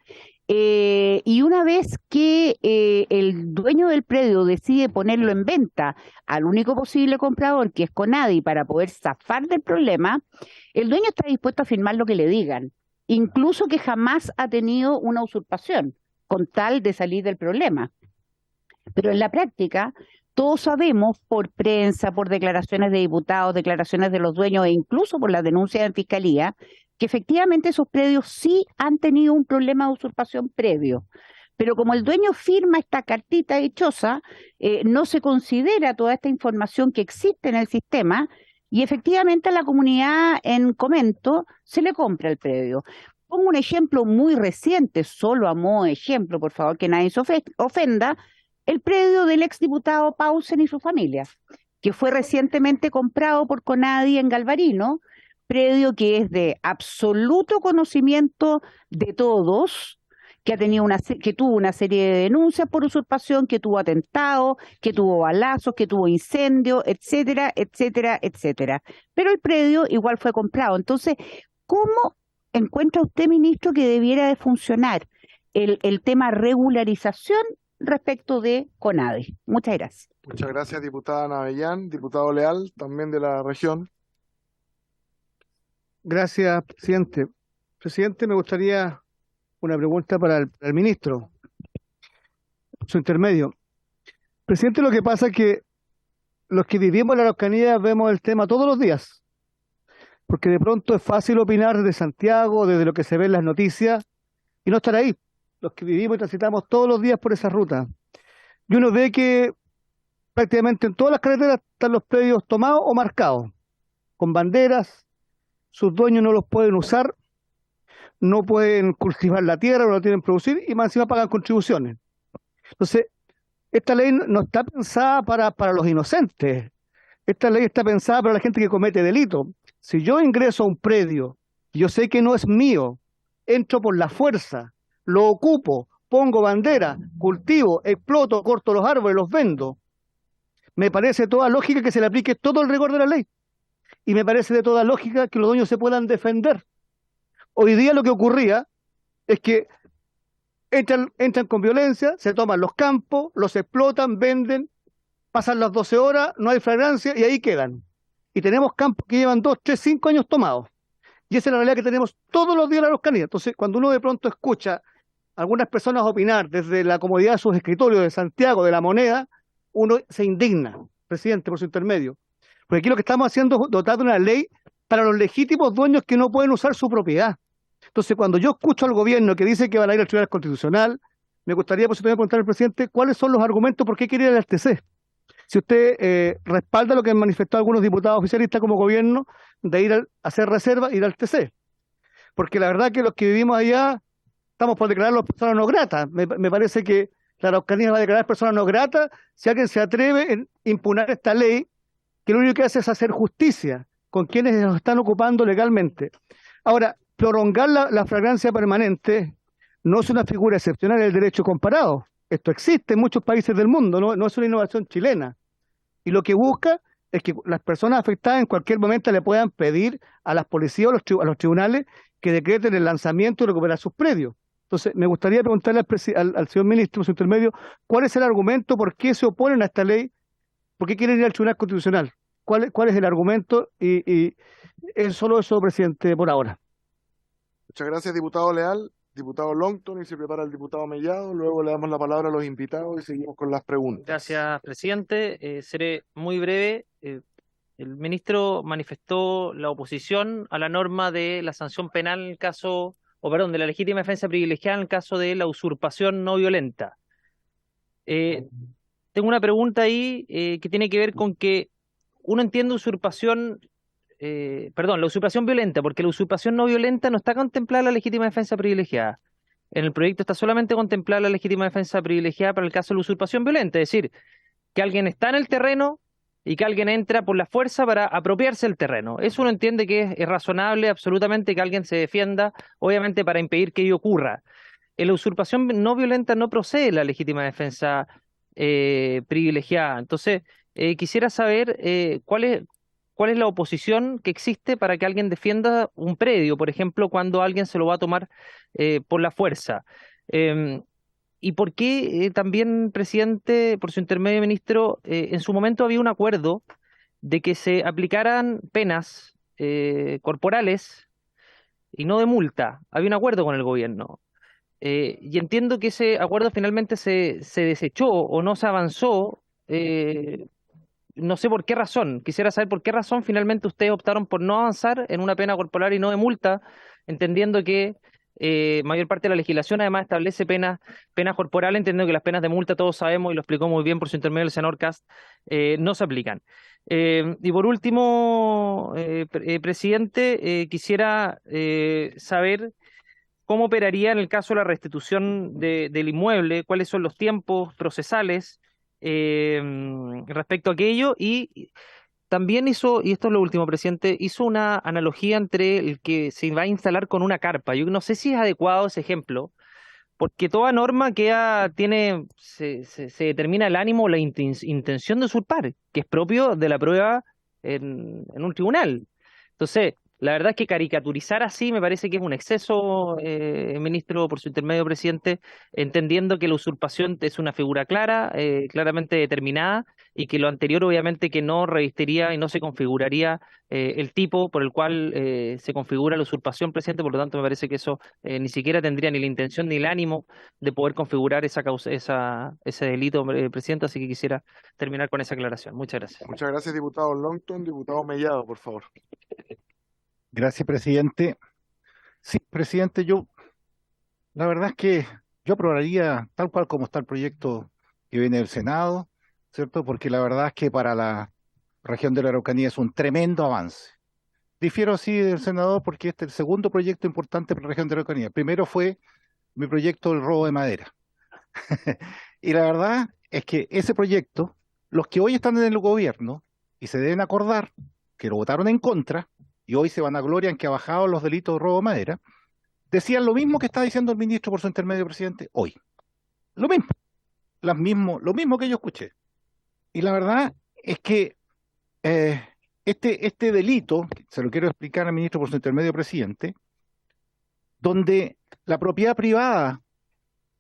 y una vez que el dueño del predio decide ponerlo en venta al único posible comprador, que es CONADI, para poder zafar del problema, el dueño está dispuesto a firmar lo que le digan. incluso que jamás ha tenido una usurpación, con tal de salir del problema. Pero en la práctica, todos sabemos por prensa, por declaraciones de diputados, declaraciones de los dueños e incluso por las denuncias en fiscalía, que efectivamente esos predios sí han tenido un problema de usurpación previo. Pero como el dueño firma esta cartita dichosa, no se considera toda esta información que existe en el sistema y efectivamente a la comunidad en Comento se le compra el predio. Pongo un ejemplo muy reciente, solo a modo de ejemplo, por favor, que nadie se ofenda, el predio del exdiputado Paulsen y su familia, que fue recientemente comprado por Conadi en Galvarino, predio que es de absoluto conocimiento de todos, que tuvo una serie de denuncias por usurpación, que tuvo atentados, que tuvo balazos, que tuvo incendios, etcétera, etcétera, etcétera. Pero el predio igual fue comprado. Entonces, ¿cómo encuentra usted, ministro, que debiera de funcionar el tema regularización respecto de CONADI? Muchas gracias. Muchas gracias, diputada Navellán. Diputado Leal, también de la región. Gracias, presidente. Presidente, me gustaría una pregunta para el ministro, su intermedio. Presidente, lo que pasa es que los que vivimos en la Araucanía vemos el tema todos los días, porque de pronto es fácil opinar desde Santiago, desde lo que se ve en las noticias, y no estar ahí. Los que vivimos y transitamos todos los días por esa ruta. Y uno ve que prácticamente en todas las carreteras están los predios tomados o marcados, con banderas, sus dueños no los pueden usar, no pueden cultivar la tierra, no la tienen que producir y más encima pagan contribuciones. Entonces, esta ley no está pensada para los inocentes. Esta ley está pensada para la gente que comete delito. Si yo ingreso a un predio y yo sé que no es mío, entro por la fuerza, lo ocupo, pongo bandera, cultivo, exploto, corto los árboles, los vendo, me parece toda lógica que se le aplique todo el rigor de la ley. Y me parece de toda lógica que los dueños se puedan defender. Hoy día lo que ocurría es que entran con violencia, se toman los campos, los explotan, venden, pasan las 12 horas, no hay flagrancia y ahí quedan. Y tenemos campos que llevan 2, 3, 5 años tomados. Y esa es la realidad que tenemos todos los días en la Araucanía. Entonces, cuando uno de pronto escucha a algunas personas opinar desde la comodidad de sus escritorios de Santiago, de La Moneda, uno se indigna, presidente, por su intermedio. Porque aquí lo que estamos haciendo es dotar de una ley para los legítimos dueños que no pueden usar su propiedad. Entonces, cuando yo escucho al gobierno que dice que van a ir al Tribunal Constitucional, me gustaría, por si también preguntar al presidente, ¿cuáles son los argumentos por qué quiere ir al TC? Si usted respalda lo que han manifestado algunos diputados oficialistas como gobierno, de ir a hacer reserva, ir al TC. Porque la verdad que los que vivimos allá estamos por declararlos personas no gratas. Me parece que la Araucanía va a declarar personas no gratas si alguien se atreve a impugnar esta ley, que lo único que hace es hacer justicia con quienes nos están ocupando legalmente. Ahora, prolongar la flagrancia permanente no es una figura excepcional del derecho comparado. Esto existe en muchos países del mundo, no es una innovación chilena. Y lo que busca es que las personas afectadas en cualquier momento le puedan pedir a las policías o a los tribunales que decreten el lanzamiento y recuperar sus predios. Entonces, me gustaría preguntarle al señor ministro, su intermedio, ¿cuál es el argumento por qué se oponen a esta ley? ¿Por qué quieren ir al Tribunal Constitucional? ¿Cuál es el argumento? Y es solo eso, presidente, por ahora. Muchas gracias, diputado Leal. Diputado Longton, y se prepara el diputado Mellado. Luego le damos la palabra a los invitados y seguimos con las preguntas. Gracias, presidente. Seré muy breve. El ministro manifestó la oposición a la norma de la sanción penal en el caso, de la legítima defensa privilegiada en el caso de la usurpación no violenta. Tengo una pregunta ahí que tiene que ver con que uno entiende usurpación, la usurpación violenta, porque la usurpación no violenta no está contemplada la legítima defensa privilegiada. En el proyecto está solamente contemplada la legítima defensa privilegiada para el caso de la usurpación violenta, es decir, que alguien está en el terreno y que alguien entra por la fuerza para apropiarse del terreno. Eso uno entiende que es razonable absolutamente que alguien se defienda, obviamente para impedir que ello ocurra. En la usurpación no violenta no procede la legítima defensa privilegiada. Entonces, quisiera saber cuál es la oposición que existe para que alguien defienda un predio, por ejemplo, cuando alguien se lo va a tomar por la fuerza. ¿Y por qué también, presidente, por su intermedio, ministro, en su momento había un acuerdo de que se aplicaran penas corporales y no de multa. Había un acuerdo con el gobierno. Y entiendo que ese acuerdo finalmente se desechó o no se avanzó. No sé por qué razón. Quisiera saber por qué razón finalmente ustedes optaron por no avanzar en una pena corporal y no de multa, entendiendo que mayor parte de la legislación además establece penas corporales, entendiendo que las penas de multa, todos sabemos, y lo explicó muy bien por su intermedio el senador Kast, no se aplican. Y por último, presidente, quisiera saber cómo operaría en el caso de la restitución del inmueble, cuáles son los tiempos procesales respecto a aquello, y también hizo, y esto es lo último, presidente, hizo una analogía entre el que se va a instalar con una carpa. Yo no sé si es adecuado ese ejemplo, porque toda norma se determina el ánimo o la intención de usurpar, que es propio de la prueba en un tribunal. Entonces, la verdad es que caricaturizar así me parece que es un exceso, ministro, por su intermedio, presidente, entendiendo que la usurpación es una figura clara, claramente determinada, y que lo anterior obviamente que no revestiría y no se configuraría el tipo por el cual se configura la usurpación, presidente. Por lo tanto, me parece que eso ni siquiera tendría ni la intención ni el ánimo de poder configurar ese delito, presidente, así que quisiera terminar con esa aclaración. Muchas gracias. Muchas gracias, diputado Longton. Diputado Mellado, por favor. Gracias, presidente. Sí, presidente, la verdad es que yo aprobaría tal cual como está el proyecto que viene del Senado, ¿cierto? Porque la verdad es que para la región de la Araucanía es un tremendo avance. Difiero así del senador porque este es el segundo proyecto importante para la región de la Araucanía. Primero fue mi proyecto del robo de madera. Y la verdad es que ese proyecto, los que hoy están en el gobierno y se deben acordar que lo votaron en contra, y hoy se vanaglorian que ha bajado los delitos de robo de madera, decían lo mismo que está diciendo el ministro por su intermedio, presidente, hoy. Lo mismo que yo escuché. Y la verdad es que este delito, se lo quiero explicar al ministro por su intermedio, presidente, donde la propiedad privada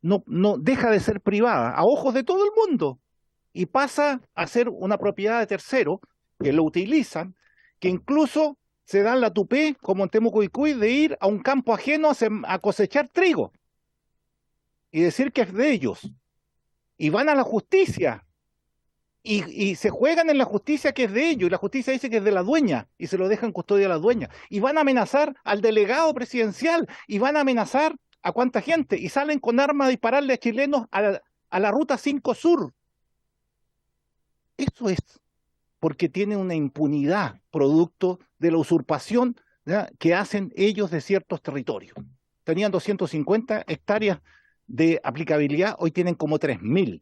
no deja de ser privada a ojos de todo el mundo y pasa a ser una propiedad de tercero que lo utilizan, que incluso se dan la tupé, como en Temucuicuy, de ir a un campo ajeno a cosechar trigo y decir que es de ellos. Y van a la justicia y se juegan en la justicia que es de ellos, y la justicia dice que es de la dueña y se lo deja en custodia a la dueña. Y van a amenazar al delegado presidencial y van a amenazar a cuánta gente y salen con armas a dispararle a chilenos a la Ruta 5 Sur. Eso es porque tienen una impunidad producto de la usurpación, ¿ya?, que hacen ellos de ciertos territorios. Tenían 250 hectáreas de aplicabilidad, hoy tienen como 3.000,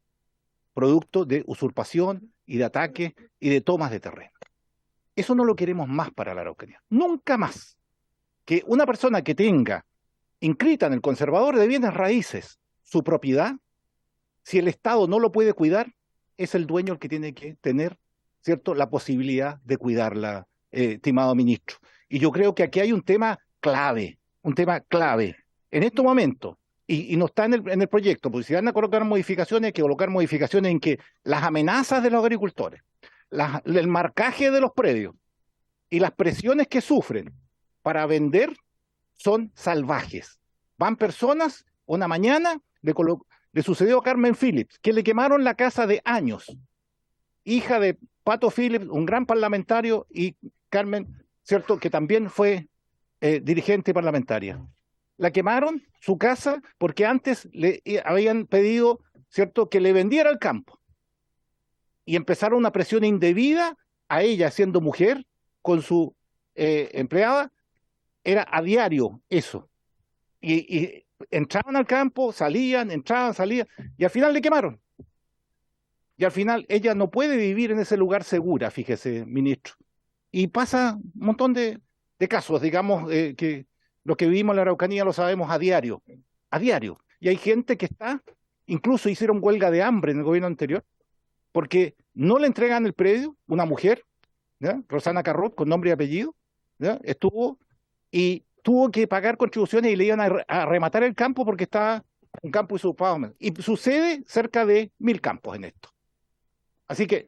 producto de usurpación y de ataques y de tomas de terreno. Eso no lo queremos más para la Araucanía. Nunca más que una persona que tenga inscrita en el conservador de bienes raíces su propiedad, si el Estado no lo puede cuidar, es el dueño el que tiene que tener, ¿cierto?, la posibilidad de cuidarla, estimado ministro. Y yo creo que aquí hay un tema clave. En estos momentos, y no está en el proyecto, porque si van a colocar modificaciones, hay que colocar modificaciones en que las amenazas de los agricultores, el marcaje de los predios y las presiones que sufren para vender son salvajes. Van personas, una mañana le sucedió a Carmen Phillips, que le quemaron la casa de años, hija de Pato Phillips, un gran parlamentario, y Carmen, ¿cierto?, que también fue dirigente parlamentaria. La quemaron, su casa, porque antes le habían pedido, ¿cierto?, que le vendiera el campo. Y empezaron una presión indebida a ella, siendo mujer, con su empleada. Era a diario eso. Y entraban al campo, salían, y al final le quemaron. Y al final ella no puede vivir en ese lugar segura, fíjese, ministro. Y pasa un montón de casos, digamos, que los que vivimos en la Araucanía lo sabemos a diario. Y hay gente que incluso hicieron huelga de hambre en el gobierno anterior, porque no le entregan el predio, una mujer, ¿ya?, Rosana Carrot, con nombre y apellido, ¿ya?, estuvo y tuvo que pagar contribuciones y le iban a rematar el campo porque estaba un campo usurpado. Y sucede cerca de 1.000 campos en esto. Así que,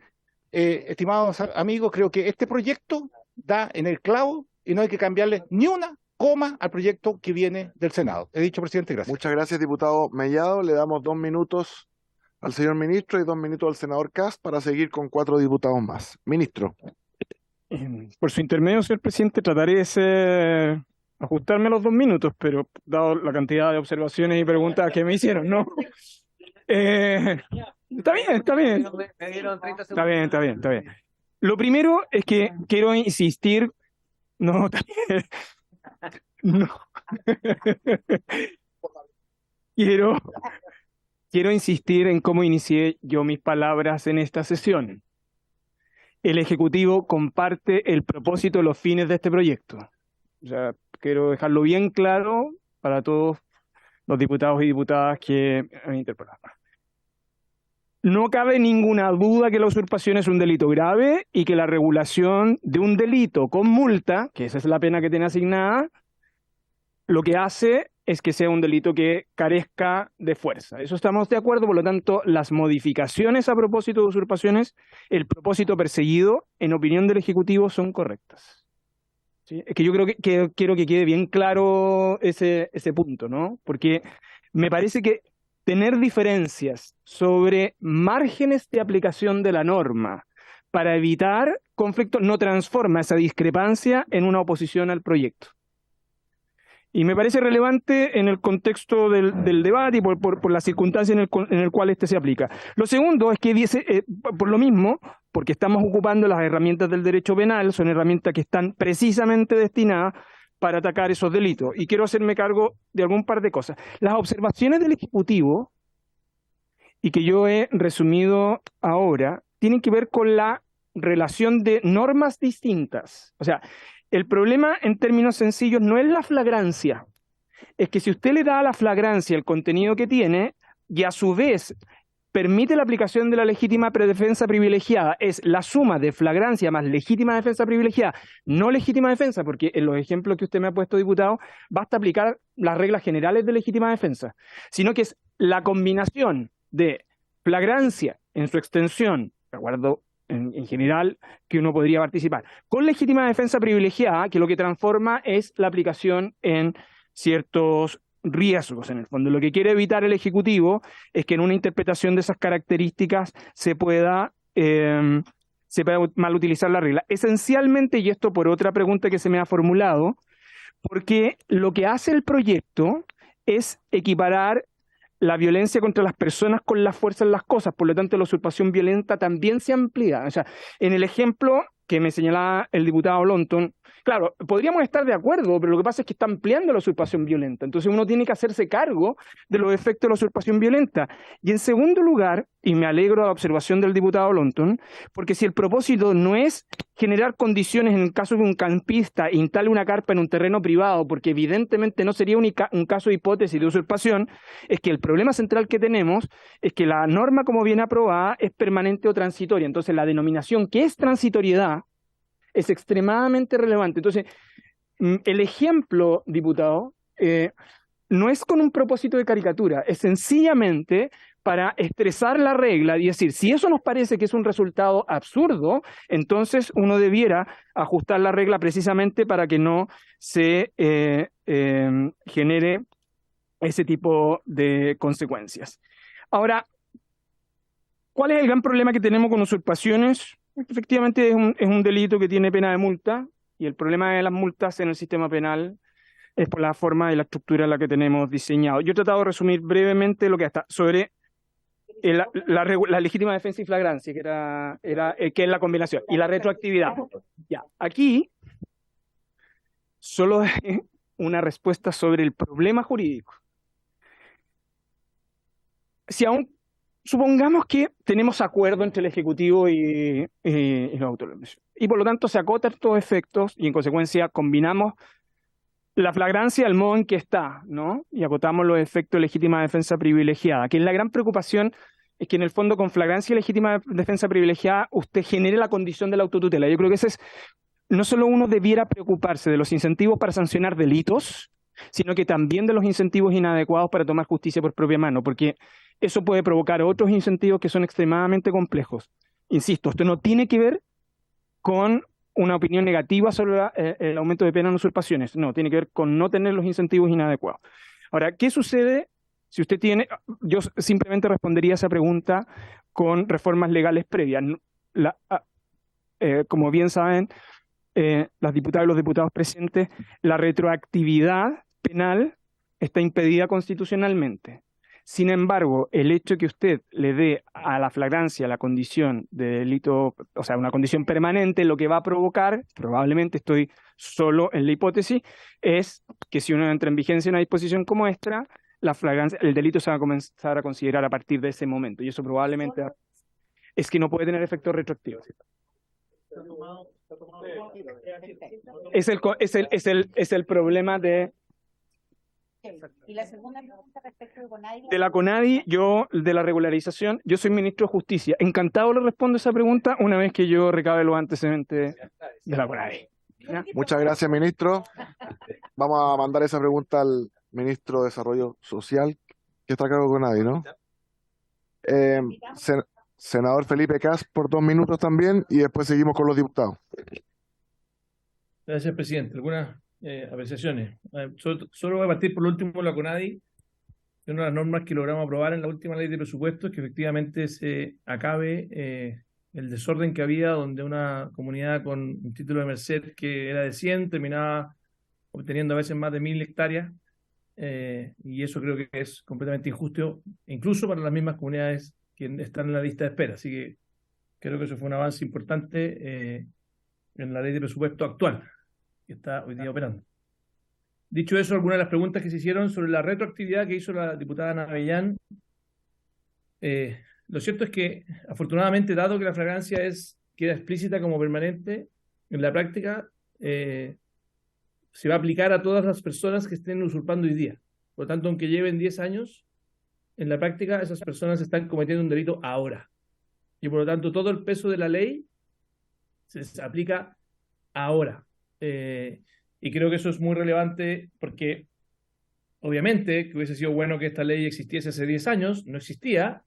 estimados amigos, creo que este proyecto da en el clavo y no hay que cambiarle ni una coma al proyecto que viene del Senado. He dicho, presidente, gracias. Muchas gracias, diputado Mellado. Le damos 2 minutos al señor ministro y 2 minutos al senador Kast para seguir con 4 diputados más. Ministro. Por su intermedio, señor presidente, trataré de ajustarme los 2 minutos, pero dado la cantidad de observaciones y preguntas que me hicieron, ¿no? Está bien. Está bien. Lo primero es que quiero insistir. No, está bien. No. Quiero insistir en cómo inicié yo mis palabras en esta sesión. El Ejecutivo comparte el propósito, los fines de este proyecto. O sea, quiero dejarlo bien claro para todos los diputados y diputadas que me interpelan. No cabe ninguna duda que la usurpación es un delito grave y que la regulación de un delito con multa, que esa es la pena que tiene asignada, lo que hace es que sea un delito que carezca de fuerza. Eso estamos de acuerdo, por lo tanto, las modificaciones a propósito de usurpaciones, el propósito perseguido, en opinión del Ejecutivo, son correctas. ¿Sí? Es que yo creo que quiero que quede bien claro ese punto, ¿no? Porque me parece que tener diferencias sobre márgenes de aplicación de la norma para evitar conflictos no transforma esa discrepancia en una oposición al proyecto. Y me parece relevante en el contexto del debate y por la circunstancia en el cual este se aplica. Lo segundo es que por lo mismo, porque estamos ocupando las herramientas del derecho penal, son herramientas que están precisamente destinadas para atacar esos delitos. Y quiero hacerme cargo de algún par de cosas. Las observaciones del Ejecutivo, y que yo he resumido ahora, tienen que ver con la relación de normas distintas. O sea, el problema en términos sencillos no es la flagrancia, es que si usted le da a la flagrancia el contenido que tiene y a su vez permite la aplicación de la legítima defensa privilegiada, es la suma de flagrancia más legítima defensa privilegiada, no legítima defensa, porque en los ejemplos que usted me ha puesto, diputado, basta aplicar las reglas generales de legítima defensa, sino que es la combinación de flagrancia en su extensión, de acuerdo en general, que uno podría participar, con legítima defensa privilegiada, que lo que transforma es la aplicación en ciertos riesgos. En el fondo, lo que quiere evitar el Ejecutivo es que en una interpretación de esas características se pueda mal utilizar la regla. Esencialmente, y esto por otra pregunta que se me ha formulado, porque lo que hace el proyecto es equiparar la violencia contra las personas con la fuerza en las cosas, por lo tanto la usurpación violenta también se amplía. O sea, en el ejemplo que me señalaba el diputado Lonton, claro, podríamos estar de acuerdo, pero lo que pasa es que está ampliando la usurpación violenta, entonces uno tiene que hacerse cargo de los efectos de la usurpación violenta. Y en segundo lugar, y me alegro de la observación del diputado Lonton, porque si el propósito no es generar condiciones en el caso de un campista instale una carpa en un terreno privado, porque evidentemente no sería un caso de hipótesis de usurpación, es que el problema central que tenemos es que la norma como viene aprobada es permanente o transitoria, entonces la denominación que es transitoriedad es extremadamente relevante. Entonces, el ejemplo, diputado, no es con un propósito de caricatura, es sencillamente para estresar la regla y decir, si eso nos parece que es un resultado absurdo, entonces uno debiera ajustar la regla precisamente para que no se genere ese tipo de consecuencias. Ahora, ¿cuál es el gran problema que tenemos con usurpaciones? Efectivamente es un delito que tiene pena de multa y el problema de las multas en el sistema penal es por la forma y la estructura en la que tenemos diseñado. Yo he tratado de resumir brevemente lo que está sobre la legítima defensa y flagrancia, que es la combinación, y la retroactividad. Ya, aquí solo es una respuesta sobre el problema jurídico. Si aún supongamos que tenemos acuerdo entre el Ejecutivo y los autores, y por lo tanto se acotan estos efectos y en consecuencia combinamos la flagrancia al modo en que está, ¿no? Y acotamos los efectos de legítima defensa privilegiada, que es la gran preocupación, es que en el fondo con flagrancia y legítima defensa privilegiada usted genere la condición de la autotutela. Yo creo que ese es, no solo uno debiera preocuparse de los incentivos para sancionar delitos, sino que también de los incentivos inadecuados para tomar justicia por propia mano, porque eso puede provocar otros incentivos que son extremadamente complejos. Insisto, esto no tiene que ver con una opinión negativa sobre el aumento de pena en usurpaciones. No, tiene que ver con no tener los incentivos inadecuados. Ahora, ¿qué sucede si usted tiene? Yo simplemente respondería a esa pregunta con reformas legales previas. Como bien saben, las diputadas y los diputados presentes, la retroactividad penal está impedida constitucionalmente. Sin embargo, el hecho de que usted le dé a la flagrancia la condición de delito, o sea, una condición permanente, lo que va a provocar, probablemente estoy solo en la hipótesis, es que si uno entra en vigencia una disposición como esta, la flagrancia, el delito se va a comenzar a considerar a partir de ese momento. Y eso probablemente es que no puede tener efectos retroactivos. Es el problema de... Y la segunda pregunta respecto de CONADI. De la CONADI, de la regularización, yo soy ministro de Justicia. Encantado le respondo esa pregunta una vez que yo recabe los antecedentes de la CONADI. ¿Ya? Muchas gracias, ministro. Vamos a mandar esa pregunta al ministro de Desarrollo Social, que está a cargo de CONADI, ¿no? Senador Felipe Cas, por 2 minutos también, y después seguimos con los diputados. Gracias, presidente. Algunas apreciaciones. Solo voy a partir por lo último, la CONADI, que una de las normas que logramos aprobar en la última ley de presupuestos es que efectivamente se acabe el desorden que había, donde una comunidad con un título de merced que era de 100 terminaba obteniendo a veces más de 1000 hectáreas, y eso creo que es completamente injusto, incluso para las mismas comunidades que están en la lista de espera. Así que creo que eso fue un avance importante en la ley de presupuesto actual, que está hoy día operando. Dicho eso, algunas de las preguntas que se hicieron sobre la retroactividad que hizo la diputada Ana Avellán. Lo cierto es que, afortunadamente, dado que la flagrancia queda explícita como permanente, en la práctica se va a aplicar a todas las personas que estén usurpando hoy día. Por lo tanto, aunque lleven 10 años, en la práctica esas personas están cometiendo un delito ahora. Y por lo tanto, todo el peso de la ley se aplica ahora. Y creo que eso es muy relevante porque, obviamente, que hubiese sido bueno que esta ley existiese hace 10 años, no existía,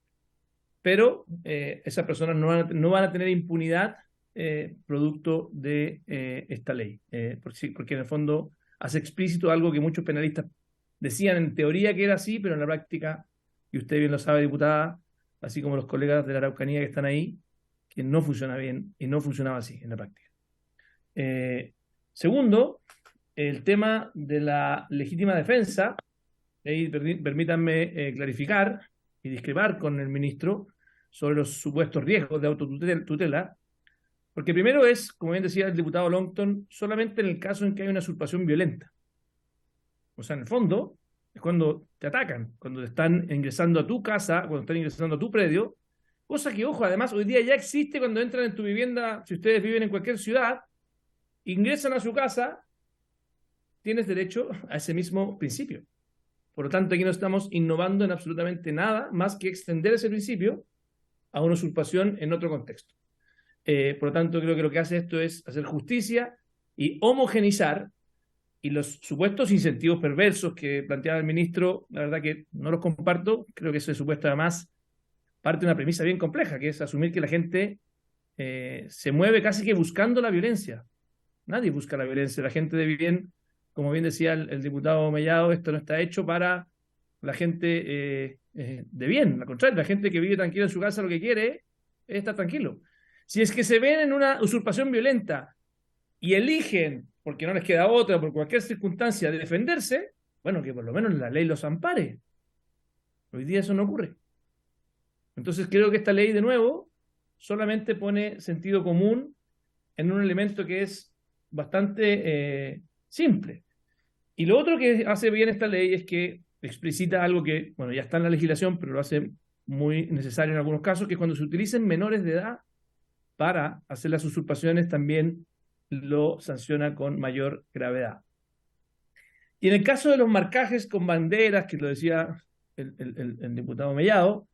pero esas personas no van a tener impunidad producto de esta ley, porque en el fondo hace explícito algo que muchos penalistas decían en teoría que era así, pero en la práctica, y usted bien lo sabe, diputada, así como los colegas de la Araucanía que están ahí, que no funciona bien y no funcionaba así en la práctica. Segundo, el tema de la legítima defensa. Ahí permítanme clarificar y discrepar con el ministro sobre los supuestos riesgos de autotutela, porque primero es, como bien decía el diputado Longton, solamente en el caso en que hay una usurpación violenta. O sea, en el fondo, es cuando te atacan, cuando te están ingresando a tu casa, cuando están ingresando a tu predio, cosa que, ojo, además hoy día ya existe cuando entran en tu vivienda. Si ustedes viven en cualquier ciudad, ingresan a su casa, tienes derecho a ese mismo principio. Por lo tanto, aquí no estamos innovando en absolutamente nada más que extender ese principio a una usurpación en otro contexto. Por lo tanto, creo que lo que hace esto es hacer justicia y homogenizar, y los supuestos incentivos perversos que planteaba el ministro, la verdad que no los comparto. Creo que ese supuesto además parte de una premisa bien compleja, que es asumir que la gente se mueve casi que buscando la violencia. Nadie busca la violencia. La gente de bien, como bien decía el diputado Mellado, esto no está hecho para la gente de bien. Al contrario, la gente que vive tranquila en su casa lo que quiere es estar tranquilo. Si es que se ven en una usurpación violenta y eligen, porque no les queda otra, por cualquier circunstancia, de defenderse, bueno, que por lo menos la ley los ampare. Hoy día eso no ocurre. Entonces creo que esta ley, de nuevo, solamente pone sentido común en un elemento que es bastante simple. Y lo otro que hace bien esta ley es que explicita algo que, bueno, ya está en la legislación, pero lo hace muy necesario en algunos casos, que cuando se utilicen menores de edad para hacer las usurpaciones, también lo sanciona con mayor gravedad. Y en el caso de los marcajes con banderas, que lo decía el diputado Mellado,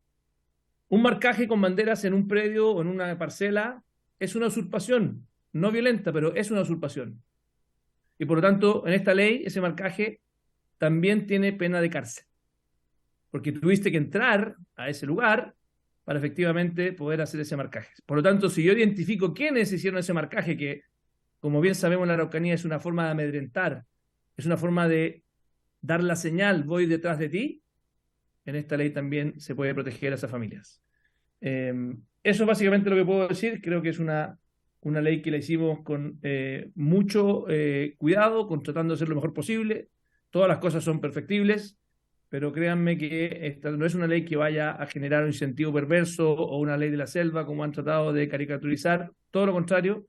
un marcaje con banderas en un predio o en una parcela es una usurpación, no violenta, pero es una usurpación. Y por lo tanto, en esta ley, ese marcaje también tiene pena de cárcel, porque tuviste que entrar a ese lugar para efectivamente poder hacer ese marcaje. Por lo tanto, si yo identifico quiénes hicieron ese marcaje, que como bien sabemos, la Araucanía es una forma de amedrentar, es una forma de dar la señal, voy detrás de ti. En esta ley también se puede proteger a esas familias. Eso es básicamente lo que puedo decir. Creo que es una ley que la hicimos con mucho cuidado, con tratando de hacer lo mejor posible. Todas las cosas son perfectibles, pero créanme que esta no es una ley que vaya a generar un incentivo perverso o una ley de la selva, como han tratado de caricaturizar. Todo lo contrario,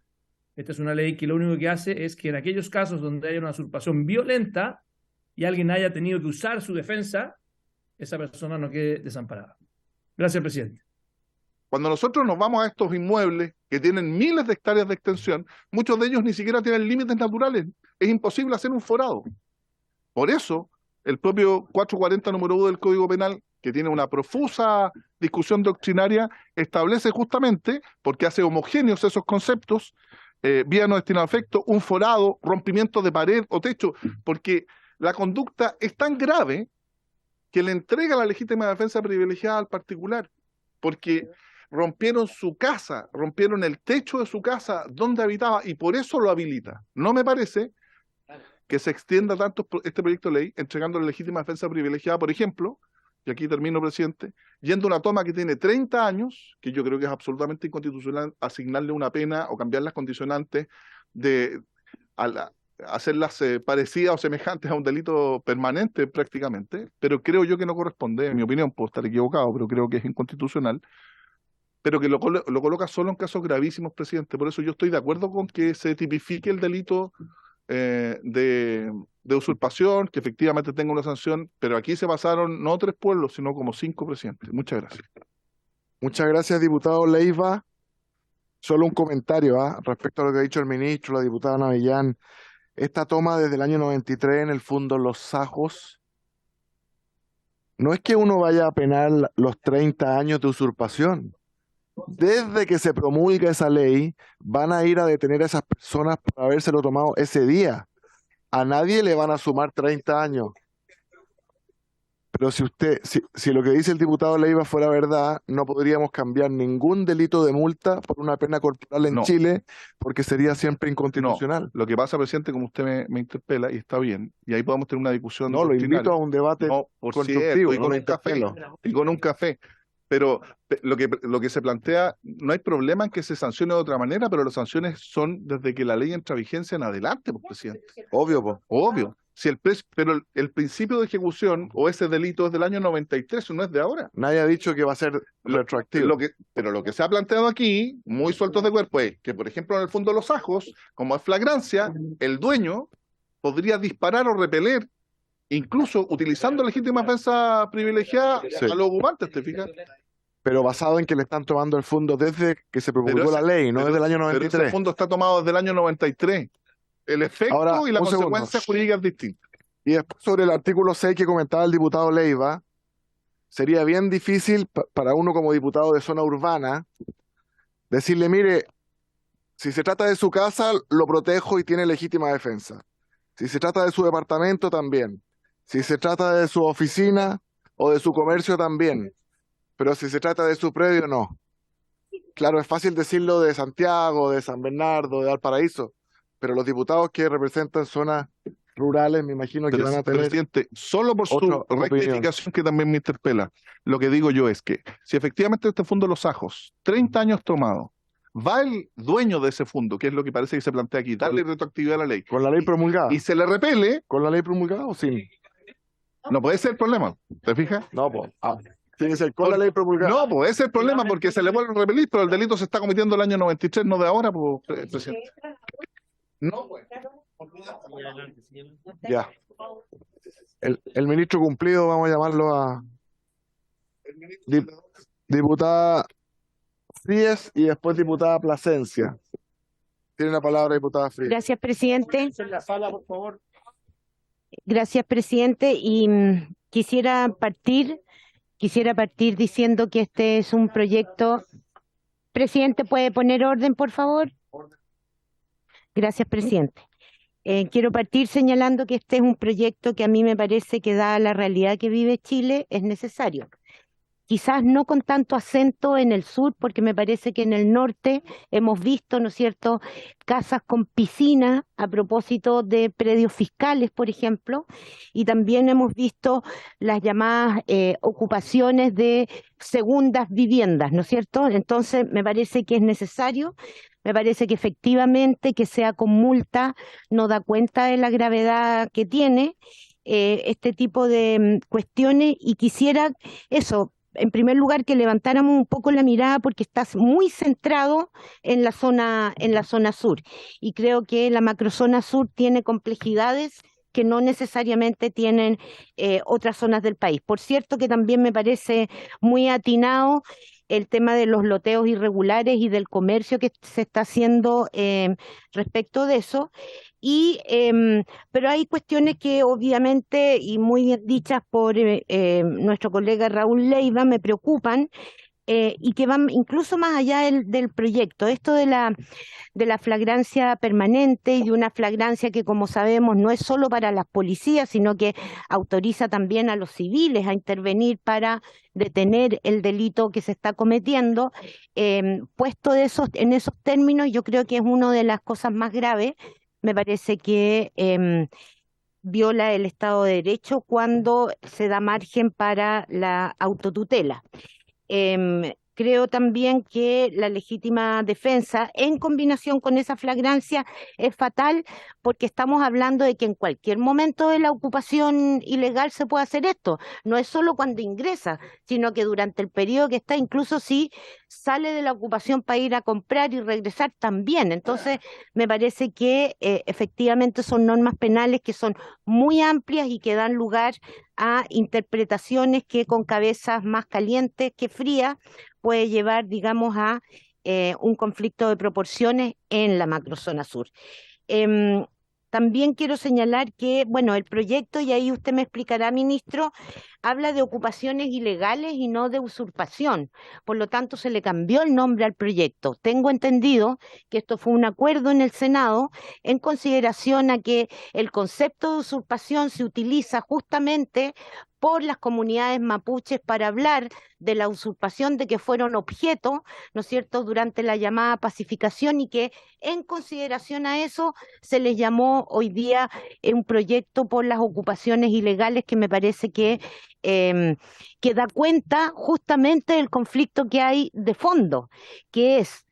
esta es una ley que lo único que hace es que en aquellos casos donde haya una usurpación violenta y alguien haya tenido que usar su defensa, esa persona no quede desamparada. Gracias, presidente. Cuando nosotros nos vamos a estos inmuebles que tienen miles de hectáreas de extensión, muchos de ellos ni siquiera tienen límites naturales. Es imposible hacer un forado. Por eso, el propio 440 número 1 del Código Penal, que tiene una profusa discusión doctrinaria, establece justamente, porque hace homogéneos esos conceptos, vía no destinado a efecto, un forado, rompimiento de pared o techo, porque la conducta es tan grave que le entrega la legítima defensa privilegiada al particular, porque rompieron su casa, rompieron el techo de su casa donde habitaba y por eso lo habilita. No me parece que se extienda tanto este proyecto de ley entregando la legítima defensa privilegiada, por ejemplo, y aquí termino, presidente, yendo a una toma que tiene 30 años, que yo creo que es absolutamente inconstitucional asignarle una pena o cambiar las condicionantes de hacerlas parecidas o semejantes a un delito permanente prácticamente, pero creo yo que no corresponde, en mi opinión, puedo estar equivocado, pero creo que es inconstitucional, pero que lo coloca solo en casos gravísimos, presidente. Por eso yo estoy de acuerdo con que se tipifique el delito de usurpación, que efectivamente tenga una sanción, pero aquí se pasaron no 3 pueblos, sino como 5, presidente. Muchas gracias. Muchas gracias, diputado Leiva. Solo un comentario respecto a lo que ha dicho el ministro, la diputada Navellán. Esta toma desde el año 93 en el fondo Los Sajos, no es que uno vaya a penar los 30 años de usurpación. Desde que se promulga esa ley, van a ir a detener a esas personas por habérselo tomado ese día. A nadie le van a sumar 30 años. Pero si lo que dice el diputado Leiva fuera verdad, no podríamos cambiar ningún delito de multa por una pena corporal en Chile, porque sería siempre inconstitucional. No, lo que pasa, presidente, como usted me interpela, y está bien, y ahí podemos tener una discusión. No, lo invito a un debate constructivo, y con un café. Pero lo que se plantea, no hay problema en que se sancione de otra manera, pero las sanciones son desde que la ley entra a vigencia en adelante, pues, presidente. Obvio, obvio. Si pero el principio de ejecución o ese delito es del año 93, no es de ahora. Nadie ha dicho que va a ser retroactivo. Pero lo que se ha planteado aquí, muy sueltos de cuerpo, es que, por ejemplo, en el fondo de Los Sajos, como es flagrancia, el dueño podría disparar o repeler, incluso utilizando legítima defensa privilegiada a los ocupantes, ¿te fijas? Pero basado en que le están tomando el fondo desde que se promulgó la ley, no desde el año 93. Pero ese fondo está tomado desde el año 93. El efecto ahora, y la consecuencia jurídica es distinta. Y después sobre el artículo 6 que comentaba el diputado Leiva, sería bien difícil para uno como diputado de zona urbana decirle, mire, si se trata de su casa, lo protejo y tiene legítima defensa. Si se trata de su departamento, también. Si se trata de su oficina o de su comercio, también. Pero si se trata de su predio, no. Claro, es fácil decirlo de Santiago, de San Bernardo, de Valparaíso, pero los diputados que representan zonas rurales, me imagino que van a tener... Presidente, solo por su rectificación que también me interpela, lo que digo yo es que si efectivamente este fondo de Los Sajos, 30 años tomado, va el dueño de ese fondo, que es lo que parece que se plantea aquí, darle retroactividad a la ley. Con la ley promulgada. Y se le repele... ¿Con la ley promulgada o sin? No puede ser el problema, ¿te fijas? No, pues... Tiene que ser con la ley promulgada. No, pues ese es el problema, porque se le vuelve a repelir, pero el delito se está cometiendo el año 93, no de ahora, pues, presidente. No, pues. Ya. El ministro cumplido, vamos a llamarlo a diputada Fríes y después diputada Plasencia. Tiene la palabra diputada Fríes. Gracias, presidente. En la sala, por favor. Gracias, presidente. Y quisiera partir diciendo que este es un proyecto. Presidente, ¿puede poner orden, por favor? Gracias, presidente. Quiero partir señalando que este es un proyecto que a mí me parece que, dada la realidad que vive Chile, es necesario. quizás no con tanto acento en el sur, porque me parece que en el norte hemos visto, ¿no es cierto?, casas con piscina a propósito de predios fiscales, por ejemplo, y también hemos visto las llamadas ocupaciones de segundas viviendas, ¿no es cierto? Entonces, me parece que es necesario. Me parece que efectivamente que sea con multa no da cuenta de la gravedad que tiene este tipo de cuestiones, y quisiera eso, en primer lugar, que levantáramos un poco la mirada porque estás muy centrado en la zona sur, y creo que la macrozona sur tiene complejidades que no necesariamente tienen otras zonas del país. Por cierto, que también me parece muy atinado el tema de los loteos irregulares y del comercio que se está haciendo respecto de eso. Pero hay cuestiones que obviamente, y muy bien dichas por nuestro colega Raúl Leiva, me preocupan, y que van incluso más allá del proyecto. Esto de la flagrancia permanente, y de una flagrancia que, como sabemos, no es solo para las policías, sino que autoriza también a los civiles a intervenir para detener el delito que se está cometiendo. Puesto en esos términos, yo creo que es una de las cosas más graves. Me parece que viola el Estado de Derecho cuando se da margen para la autotutela. Creo también que la legítima defensa, en combinación con esa flagrancia, es fatal, porque estamos hablando de que en cualquier momento de la ocupación ilegal se puede hacer esto. No es solo cuando ingresa, sino que durante el periodo que está, incluso si sale de la ocupación para ir a comprar y regresar también. Entonces, me parece que efectivamente son normas penales que son muy amplias y que dan lugar a interpretaciones que, con cabezas más calientes que frías, puede llevar, digamos, a un conflicto de proporciones en la macrozona sur. También quiero señalar que, bueno, el proyecto, y ahí usted me explicará, ministro, habla de ocupaciones ilegales y no de usurpación. Por lo tanto, se le cambió el nombre al proyecto. Tengo entendido que esto fue un acuerdo en el Senado en consideración a que el concepto de usurpación se utiliza justamente por las comunidades mapuches para hablar de la usurpación, de que fueron objeto, ¿no es cierto?, durante la llamada pacificación, y que en consideración a eso se les llamó hoy día un proyecto por las ocupaciones ilegales, que me parece que da cuenta justamente del conflicto que hay de fondo, que es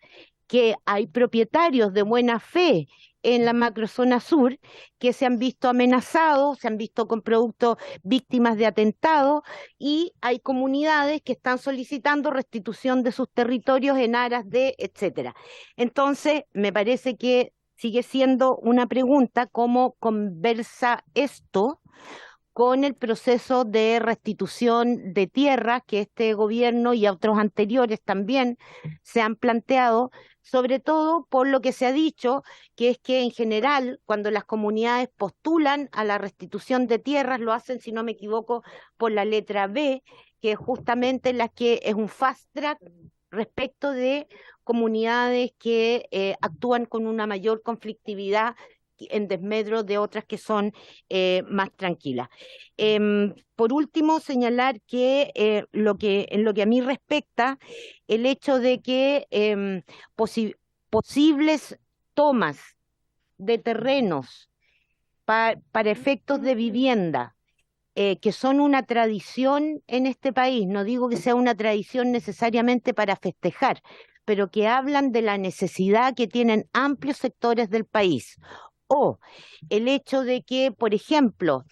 que hay propietarios de buena fe en la macrozona sur que se han visto amenazados, se han visto con productos víctimas de atentados, y hay comunidades que están solicitando restitución de sus territorios en aras de, etcétera. Entonces, me parece que sigue siendo una pregunta cómo conversa esto con el proceso de restitución de tierras que este gobierno y otros anteriores también se han planteado, sobre todo por lo que se ha dicho, que es que en general, cuando las comunidades postulan a la restitución de tierras, lo hacen, si no me equivoco, por la letra B, que es justamente la que es un fast track respecto de comunidades que actúan con una mayor conflictividad en desmedro de otras que son más tranquilas. Por último, señalar que en lo que a mí respecta, el hecho de que posibles tomas de terrenos para efectos de vivienda, que son una tradición en este país, no digo que sea una tradición necesariamente para festejar, pero que hablan de la necesidad que tienen amplios sectores del país, o el hecho de que, por ejemplo,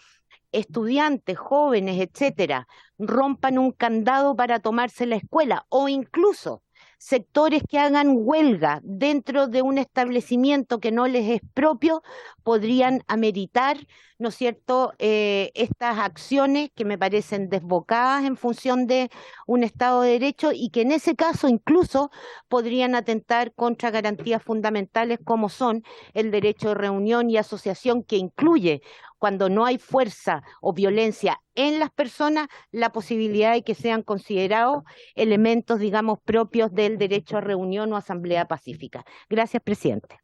estudiantes, jóvenes, etcétera, rompan un candado para tomarse la escuela, o incluso sectores que hagan huelga dentro de un establecimiento que no les es propio, podrían ameritar, ¿no es cierto?, estas acciones que me parecen desbocadas en función de un Estado de Derecho, y que en ese caso incluso podrían atentar contra garantías fundamentales como son el derecho de reunión y asociación, que incluye, cuando no hay fuerza o violencia en las personas, la posibilidad de que sean considerados elementos, digamos, propios del derecho a reunión o asamblea pacífica. Gracias, presidente.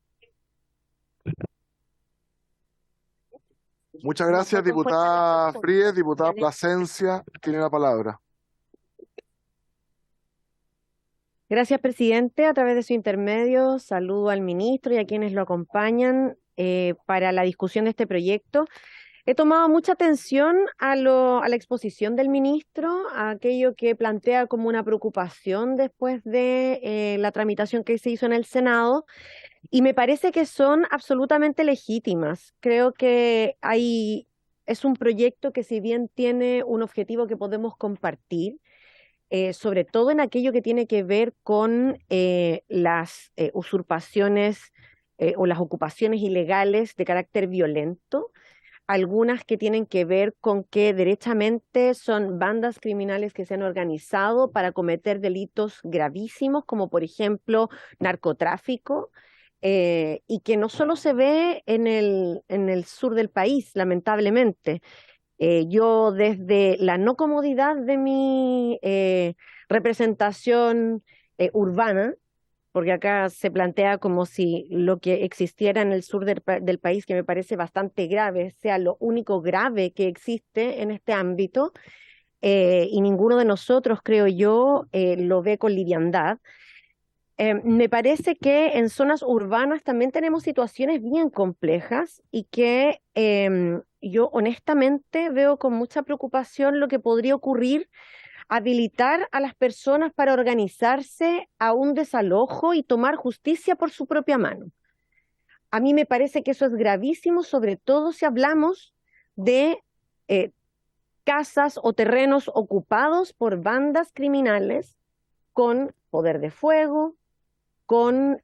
Muchas gracias, diputada Fríes. Diputada Plasencia tiene la palabra. Gracias, presidente. A través de su intermedio, saludo al ministro y a quienes lo acompañan para la discusión de este proyecto. He tomado mucha atención a la exposición del ministro, a aquello que plantea como una preocupación después de la tramitación que se hizo en el Senado, y me parece que son absolutamente legítimas. Creo que es un proyecto que, si bien tiene un objetivo que podemos compartir, sobre todo en aquello que tiene que ver con las usurpaciones o las ocupaciones ilegales de carácter violento, algunas que tienen que ver con que derechamente son bandas criminales que se han organizado para cometer delitos gravísimos, como por ejemplo narcotráfico, y que no solo se ve en el sur del país, lamentablemente. Yo, desde la no comodidad de mi representación urbana, porque acá se plantea como si lo que existiera en el sur del país, que me parece bastante grave, sea lo único grave que existe en este ámbito, y ninguno de nosotros, creo yo, lo ve con liviandad. Me parece que en zonas urbanas también tenemos situaciones bien complejas y que yo honestamente veo con mucha preocupación lo que podría ocurrir, habilitar a las personas para organizarse a un desalojo y tomar justicia por su propia mano. A mí me parece que eso es gravísimo, sobre todo si hablamos de casas o terrenos ocupados por bandas criminales con poder de fuego, con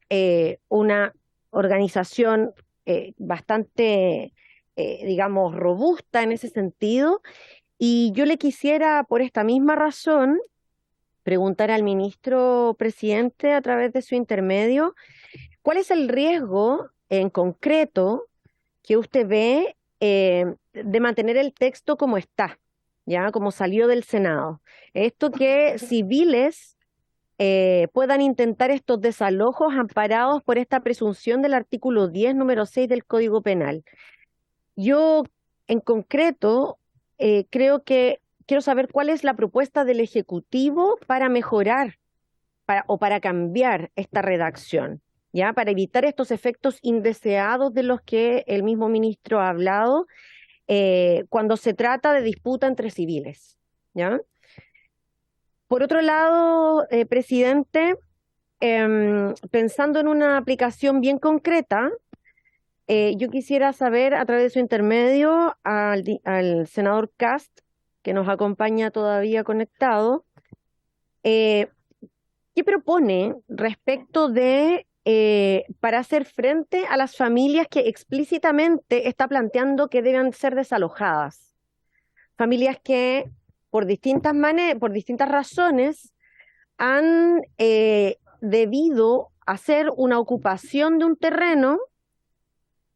una organización bastante, digamos, robusta en ese sentido. Y yo le quisiera, por esta misma razón, preguntar al ministro presidente, a través de su intermedio, ¿cuál es el riesgo en concreto que usted ve de mantener el texto como está, ya como salió del Senado? Esto que civiles puedan intentar estos desalojos amparados por esta presunción del artículo 10, número 6 del Código Penal. Yo, en concreto, quiero saber cuál es la propuesta del Ejecutivo para mejorar o para cambiar esta redacción, ¿ya? Para evitar estos efectos indeseados de los que el mismo ministro ha hablado cuando se trata de disputa entre civiles, ¿ya? Por otro lado, presidente, pensando en una aplicación bien concreta, yo quisiera saber, a través de su intermedio, al senador Kast, que nos acompaña todavía conectado, ¿qué propone respecto de, para hacer frente a las familias que explícitamente está planteando que deben ser desalojadas? Familias que, por distintas razones, han debido hacer una ocupación de un terreno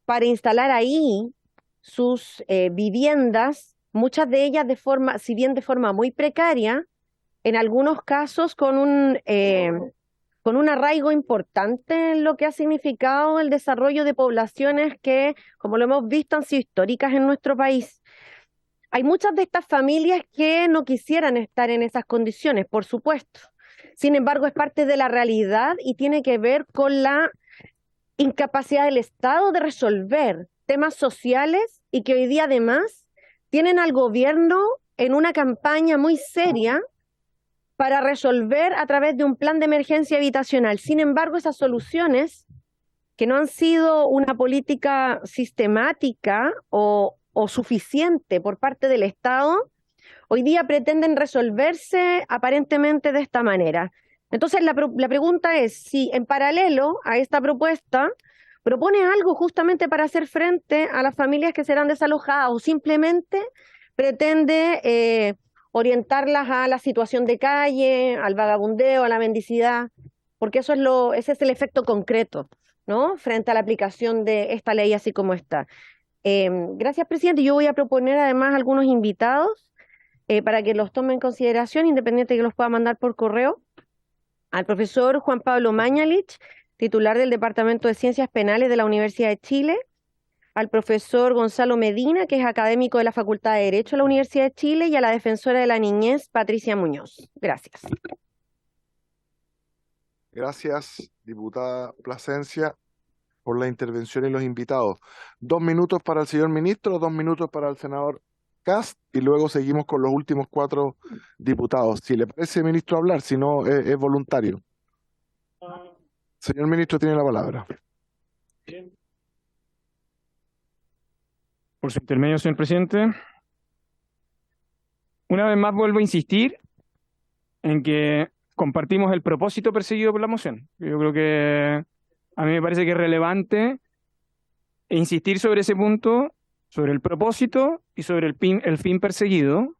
para instalar ahí sus viviendas, muchas de ellas si bien de forma muy precaria, en algunos casos con un arraigo importante en lo que ha significado el desarrollo de poblaciones que, como lo hemos visto, han sido históricas en nuestro país. Hay muchas de estas familias que no quisieran estar en esas condiciones, por supuesto. Sin embargo, es parte de la realidad y tiene que ver con la incapacidad del Estado de resolver temas sociales, y que hoy día además tienen al gobierno en una campaña muy seria para resolver a través de un plan de emergencia habitacional. Sin embargo, esas soluciones, que no han sido una política sistemática o suficiente por parte del Estado, hoy día pretenden resolverse aparentemente de esta manera. Entonces la pregunta es si, en paralelo a esta propuesta, propone algo justamente para hacer frente a las familias que serán desalojadas, o simplemente pretende orientarlas a la situación de calle, al vagabundeo, a la mendicidad, porque ese es el efecto concreto, ¿no?, frente a la aplicación de esta ley así como está. Gracias, presidente. Yo voy a proponer además algunos invitados para que los tome en consideración, independiente de que los pueda mandar por correo. Al profesor Juan Pablo Mañalich, titular del Departamento de Ciencias Penales de la Universidad de Chile, al profesor Gonzalo Medina, que es académico de la Facultad de Derecho de la Universidad de Chile, y a la defensora de la niñez, Patricia Muñoz. Gracias. Gracias, diputada Plasencia, por la intervención y los invitados. 2 minutos para el señor ministro, 2 minutos para el senador Kast, y luego seguimos con los últimos 4 diputados. Si le parece, ministro, hablar, si no, es voluntario. Señor ministro, tiene la palabra. Por su intermedio, señor presidente. Una vez más vuelvo a insistir en que compartimos el propósito perseguido por la moción. Yo creo que a mí me parece que es relevante insistir sobre ese punto, sobre el propósito y sobre el fin perseguido,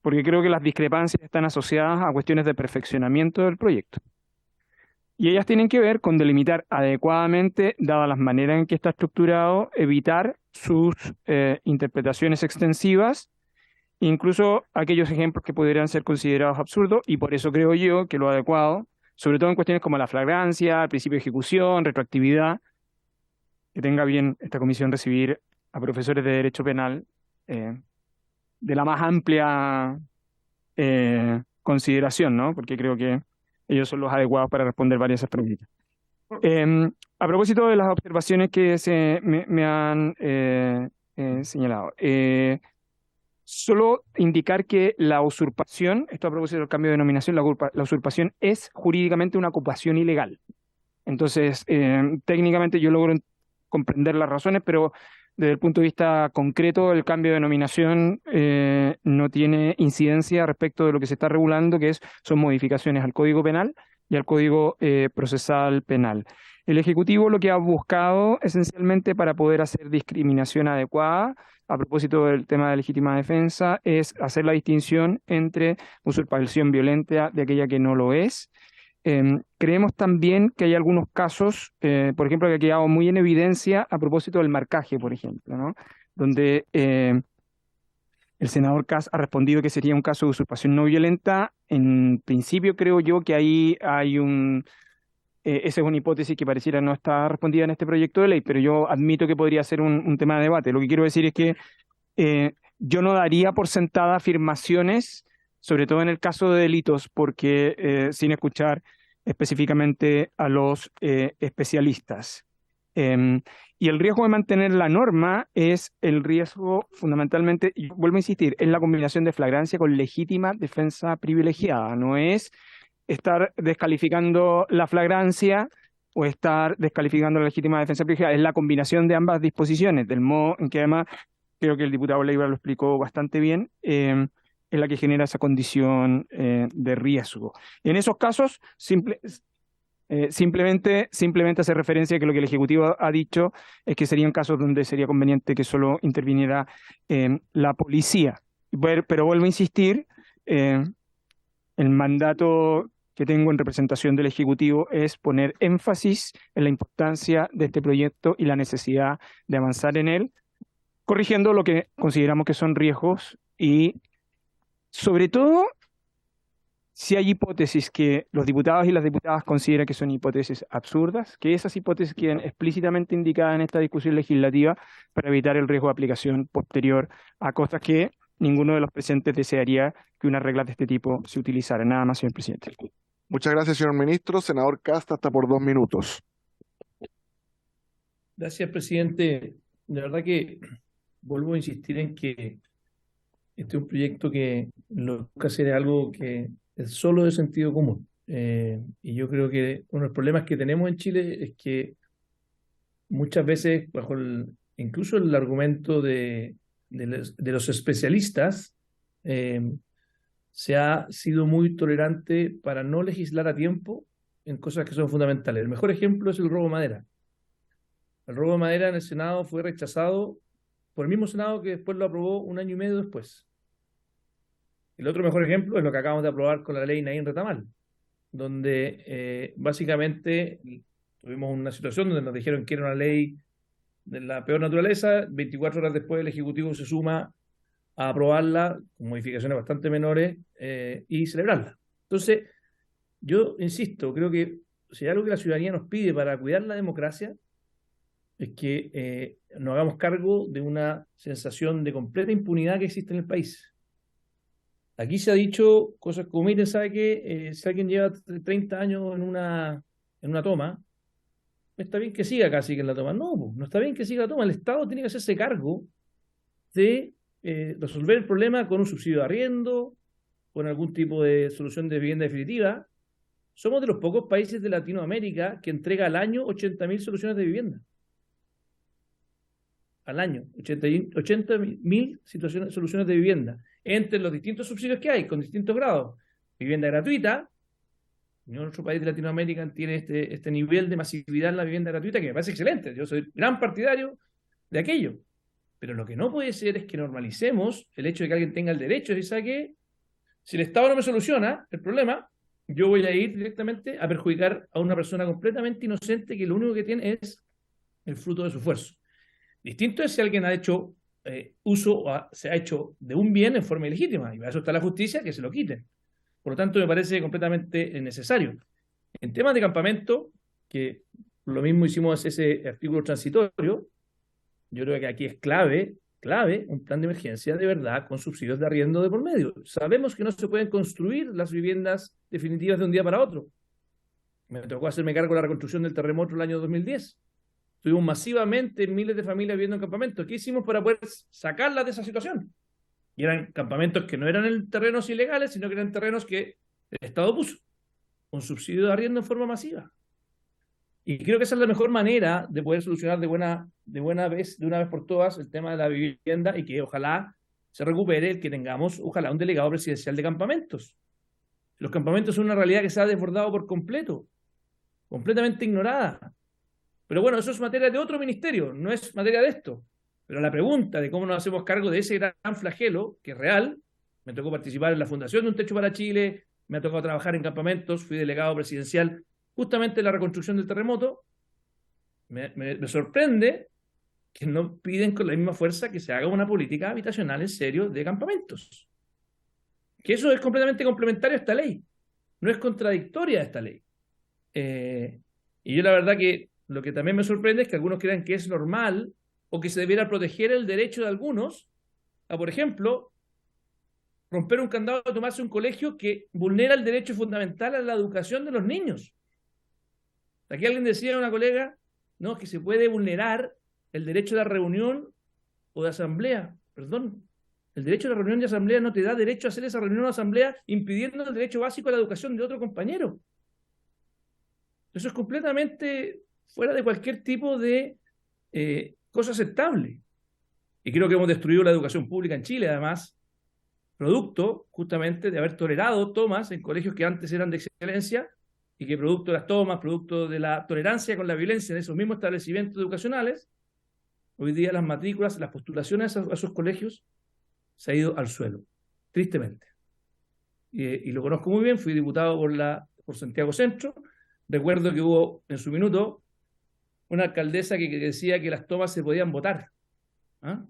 porque creo que las discrepancias están asociadas a cuestiones de perfeccionamiento del proyecto. Y ellas tienen que ver con delimitar adecuadamente, dadas las maneras en que está estructurado, evitar sus interpretaciones extensivas, incluso aquellos ejemplos que pudieran ser considerados absurdos, y por eso creo yo que lo adecuado, sobre todo en cuestiones como la flagrancia, el principio de ejecución, retroactividad, que tenga bien esta comisión recibir a profesores de Derecho Penal de la más amplia consideración, ¿no? Porque creo que ellos son los adecuados para responder varias de esas preguntas. A propósito de las observaciones que me han señalado, solo indicar que la usurpación, esto a propósito del cambio de denominación, la usurpación es jurídicamente una ocupación ilegal. Entonces, técnicamente yo logro comprender las razones, pero desde el punto de vista concreto, el cambio de denominación no tiene incidencia respecto de lo que se está regulando, que son modificaciones al Código Penal y al Código Procesal Penal. El Ejecutivo lo que ha buscado esencialmente para poder hacer discriminación adecuada, a propósito del tema de legítima defensa, es hacer la distinción entre usurpación violenta de aquella que no lo es. Creemos también que hay algunos casos, por ejemplo, que ha quedado muy en evidencia a propósito del marcaje, por ejemplo, ¿no? Donde el senador Kast ha respondido que sería un caso de usurpación no violenta. En principio creo yo que ahí hay esa es una hipótesis que pareciera no estar respondida en este proyecto de ley, pero yo admito que podría ser un tema de debate. Lo que quiero decir es que yo no daría por sentada afirmaciones, sobre todo en el caso de delitos, porque sin escuchar específicamente a los especialistas. Y el riesgo de mantener la norma es el riesgo fundamentalmente, y vuelvo a insistir, es la combinación de flagrancia con legítima defensa privilegiada. No es estar descalificando la flagrancia o estar descalificando la legítima defensa privilegiada. Es la combinación de ambas disposiciones, del modo en que además, creo que el diputado Leiva lo explicó bastante bien, es la que genera esa condición de riesgo. En esos casos, simplemente hace referencia a que lo que el Ejecutivo ha dicho es que serían casos donde sería conveniente que solo interviniera la policía. Pero vuelvo a insistir, el mandato que tengo en representación del Ejecutivo es poner énfasis en la importancia de este proyecto y la necesidad de avanzar en él, corrigiendo lo que consideramos que son riesgos y, sobre todo, si hay hipótesis que los diputados y las diputadas consideran que son hipótesis absurdas, que esas hipótesis queden explícitamente indicadas en esta discusión legislativa para evitar el riesgo de aplicación posterior a cosas que ninguno de los presentes desearía que una regla de este tipo se utilizara. Nada más, señor presidente. Muchas gracias, señor ministro. Senador Kast, hasta por 2 minutos. Gracias, presidente. De verdad que vuelvo a insistir en que este es un proyecto que lo que busca hacer es algo que es solo de sentido común. Y yo creo que uno de los problemas que tenemos en Chile es que muchas veces, bajo incluso el argumento de los especialistas, se ha sido muy tolerante para no legislar a tiempo en cosas que son fundamentales. El mejor ejemplo es el robo de madera. El robo de madera en el Senado fue rechazado por el mismo Senado que después lo aprobó 1 año y medio después. El otro mejor ejemplo es lo que acabamos de aprobar con la ley Naín Retamal, donde básicamente tuvimos una situación donde nos dijeron que era una ley de la peor naturaleza. 24 horas después el Ejecutivo se suma a aprobarla con modificaciones bastante menores y celebrarla. Entonces, yo insisto, creo que si hay algo que la ciudadanía nos pide para cuidar la democracia es que nos hagamos cargo de una sensación de completa impunidad que existe en el país. Aquí se ha dicho cosas como, miren, ¿sabe qué? Si alguien lleva 30 años en una en una toma, está bien que siga casi que en la toma. No, no está bien que siga la toma. El Estado tiene que hacerse cargo de resolver el problema con un subsidio de arriendo, con algún tipo de solución de vivienda definitiva. Somos de los pocos países de Latinoamérica que entrega al año 80.000 soluciones de vivienda. Al año, 80.000 soluciones de vivienda, entre los distintos subsidios que hay, con distintos grados. Vivienda gratuita, ningún otro país de Latinoamérica tiene este nivel de masividad en la vivienda gratuita, que me parece excelente. Yo soy gran partidario de aquello. Pero lo que no puede ser es que normalicemos el hecho de que alguien tenga el derecho y sabe que si el Estado no me soluciona el problema, yo voy a ir directamente a perjudicar a una persona completamente inocente que lo único que tiene es el fruto de su esfuerzo. Distinto es si alguien ha hecho uso o se ha hecho de un bien en forma ilegítima, y para eso está la justicia, que se lo quiten. Por lo tanto, me parece completamente necesario. En temas de campamento, que lo mismo hicimos ese artículo transitorio, yo creo que aquí es clave un plan de emergencia de verdad con subsidios de arriendo de por medio. Sabemos que no se pueden construir las viviendas definitivas de un día para otro. Me tocó hacerme cargo de la reconstrucción del terremoto el año 2010. Tuvimos masivamente miles de familias viviendo en campamentos. ¿Qué hicimos para poder sacarlas de esa situación? Y eran campamentos que no eran en terrenos ilegales, sino que eran terrenos que el Estado puso, con subsidio de arriendo en forma masiva. Y creo que esa es la mejor manera de poder solucionar de una vez por todas el tema de la vivienda, y que ojalá se recupere el que tengamos, ojalá, un delegado presidencial de campamentos. Los campamentos son una realidad que se ha desbordado por completo, completamente ignorada. Pero bueno, eso es materia de otro ministerio, no es materia de esto. Pero la pregunta de cómo nos hacemos cargo de ese gran flagelo, que es real, me tocó participar en la fundación de Un Techo para Chile, me ha tocado trabajar en campamentos, fui delegado presidencial justamente en la reconstrucción del terremoto. Me sorprende que no piden con la misma fuerza que se haga una política habitacional en serio de campamentos. Que eso es completamente complementario a esta ley, no es contradictoria a esta ley. Y yo la verdad que lo que también me sorprende es que algunos crean que es normal o que se debiera proteger el derecho de algunos a, por ejemplo, romper un candado o tomarse un colegio que vulnera el derecho fundamental a la educación de los niños. Aquí alguien decía, una colega, no, que se puede vulnerar el derecho de la reunión o de asamblea. Perdón, el derecho de la reunión y asamblea no te da derecho a hacer esa reunión o asamblea impidiendo el derecho básico a la educación de otro compañero. Eso es completamente fuera de cualquier tipo de cosa aceptable. Y creo que hemos destruido la educación pública en Chile, además, producto justamente de haber tolerado tomas en colegios que antes eran de excelencia, y que producto de las tomas, producto de la tolerancia con la violencia en esos mismos establecimientos educacionales, hoy día las matrículas, las postulaciones a esos colegios se ha ido al suelo, tristemente. Y lo conozco muy bien, fui diputado por Santiago Centro. Recuerdo que hubo en su minuto una alcaldesa que decía que las tomas se podían votar. ¿Ah?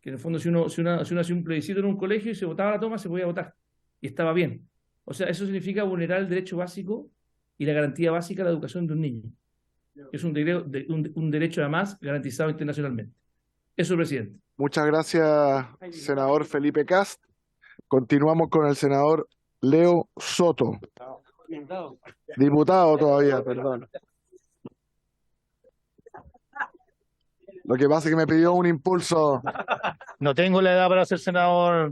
Que en el fondo si uno hacía un plebiscito en un colegio y se votaba la toma, se podía votar. Y estaba bien. O sea, eso significa vulnerar el derecho básico y la garantía básica a la educación de un niño. Es un derecho además garantizado internacionalmente. Eso, presidente. Muchas gracias, senador Felipe Kast. Continuamos con el senador Leo Soto. Diputado todavía, perdón. Lo que pasa es que me pidió un impulso. No tengo la edad para ser senador.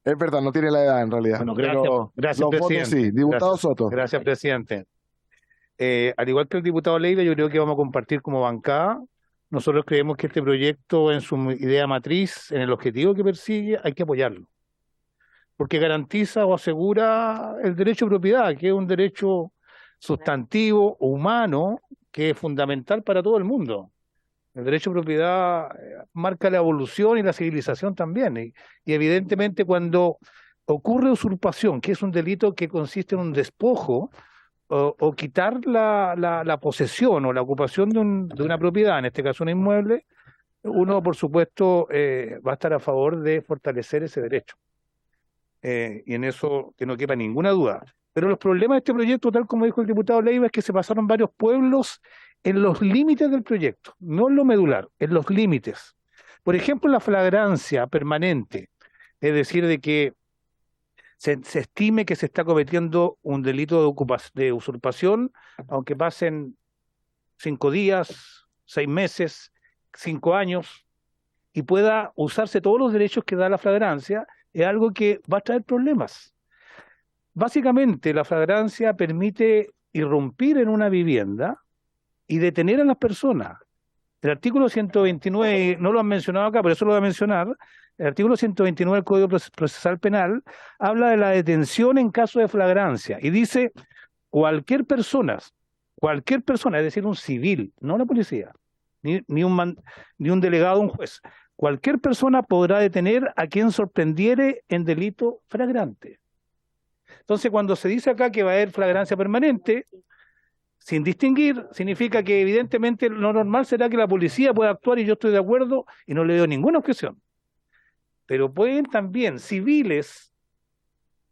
Es verdad, no tiene la edad en realidad. Bueno, pero gracias, los presidente. votos sí. Diputado Gracias. Soto. Gracias, presidente. Al igual que el diputado Leiva, yo creo que vamos a compartir como bancada. Nosotros creemos que este proyecto, en su idea matriz, en el objetivo que persigue, hay que apoyarlo. Porque garantiza o asegura el derecho a propiedad, que es un derecho sustantivo, humano, que es fundamental para todo el mundo. El derecho a propiedad marca la evolución y la civilización también. Y evidentemente cuando ocurre usurpación, que es un delito que consiste en un despojo o quitar la posesión o la ocupación de una propiedad, en este caso un inmueble, uno por supuesto va a estar a favor de fortalecer ese derecho. Y en eso que no quepa ninguna duda. Pero los problemas de este proyecto, tal como dijo el diputado Leiva, es que se pasaron varios pueblos en los límites del proyecto, no en lo medular, en los límites. Por ejemplo, la flagrancia permanente, es decir, de que se estime que se está cometiendo un delito de usurpación, aunque pasen 5 días, 6 meses, 5 años, y pueda usarse todos los derechos que da la flagrancia, es algo que va a traer problemas. Básicamente, la flagrancia permite irrumpir en una vivienda y detener a las personas. El artículo 129, no lo han mencionado acá, pero eso lo voy a mencionar. El artículo 129 del Código Procesal Penal habla de la detención en caso de flagrancia y dice cualquier persona, es decir, un civil, no la policía, ni un delegado, un juez, cualquier persona podrá detener a quien sorprendiere en delito flagrante. Entonces, cuando se dice acá que va a haber flagrancia permanente, sin distinguir, significa que evidentemente lo normal será que la policía pueda actuar, y yo estoy de acuerdo y no le doy ninguna objeción. Pero pueden también civiles,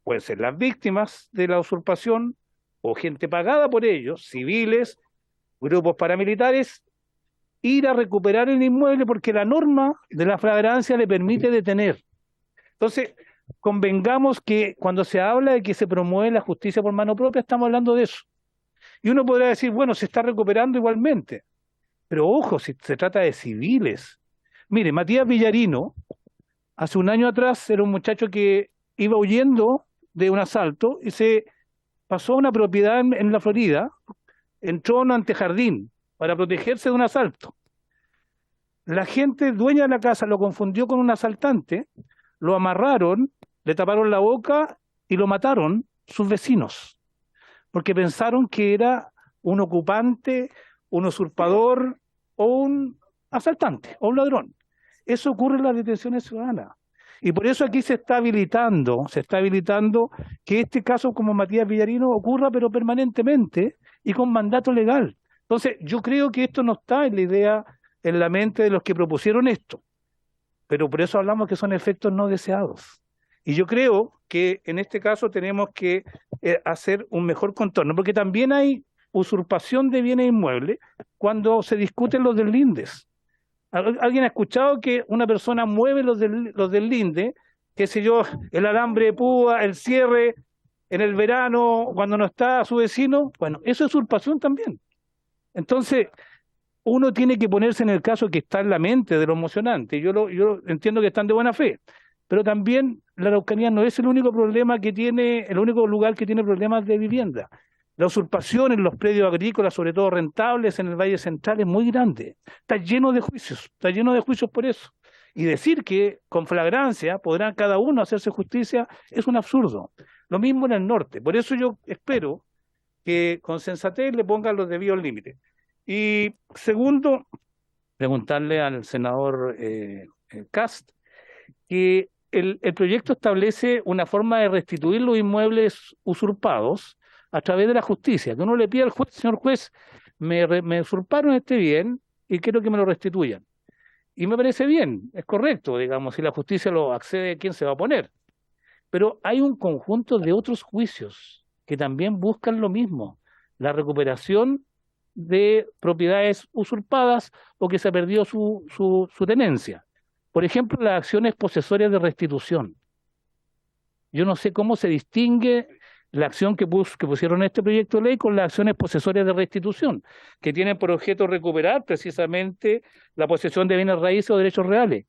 pueden ser las víctimas de la usurpación o gente pagada por ellos, civiles, grupos paramilitares, ir a recuperar el inmueble porque la norma de la flagrancia le permite detener. Entonces, convengamos que cuando se habla de que se promueve la justicia por mano propia, estamos hablando de eso. Y uno podrá decir, bueno, se está recuperando igualmente. Pero ojo, si se trata de civiles. Mire, Matías Villarino, hace un año atrás, era un muchacho que iba huyendo de un asalto y se pasó a una propiedad en la Florida, entró a un antejardín para protegerse de un asalto. La gente dueña de la casa lo confundió con un asaltante, lo amarraron, le taparon la boca y lo mataron sus vecinos, porque pensaron que era un ocupante, un usurpador o un asaltante o un ladrón. Eso ocurre en las detenciones ciudadanas. Y por eso aquí se está habilitando que este caso como Matías Villarino ocurra, pero permanentemente y con mandato legal. Entonces, yo creo que esto no está en la idea, en la mente de los que propusieron esto. Pero por eso hablamos que son efectos no deseados. Y yo creo que en este caso tenemos que hacer un mejor contorno, porque también hay usurpación de bienes inmuebles cuando se discuten los deslindes. ¿Alguien ha escuchado que una persona mueve los deslinde, qué sé yo, el alambre de púa, el cierre en el verano cuando no está su vecino? Bueno, eso es usurpación también. Entonces, uno tiene que ponerse en el caso que está en la mente de los mocionantes. Yo entiendo que están de buena fe, pero también la Araucanía no es el único problema que tiene, el único lugar que tiene problemas de vivienda. La usurpación en los predios agrícolas, sobre todo rentables en el Valle Central, es muy grande. Está lleno de juicios por eso. Y decir que con flagrancia podrán cada uno hacerse justicia es un absurdo. Lo mismo en el norte. Por eso yo espero que con sensatez le pongan los debidos límites. Y segundo, preguntarle al senador Kast que el proyecto establece una forma de restituir los inmuebles usurpados a través de la justicia, que uno le pide al juez, señor juez, me usurparon este bien y quiero que me lo restituyan. Y me parece bien, es correcto, digamos, si la justicia lo accede, ¿quién se va a oponer? Pero hay un conjunto de otros juicios que también buscan lo mismo, la recuperación de propiedades usurpadas o que se perdió su tenencia. Por ejemplo, las acciones posesorias de restitución. Yo no sé cómo se distingue la acción que pusieron en este proyecto de ley con las acciones posesorias de restitución, que tienen por objeto recuperar precisamente la posesión de bienes raíces o derechos reales.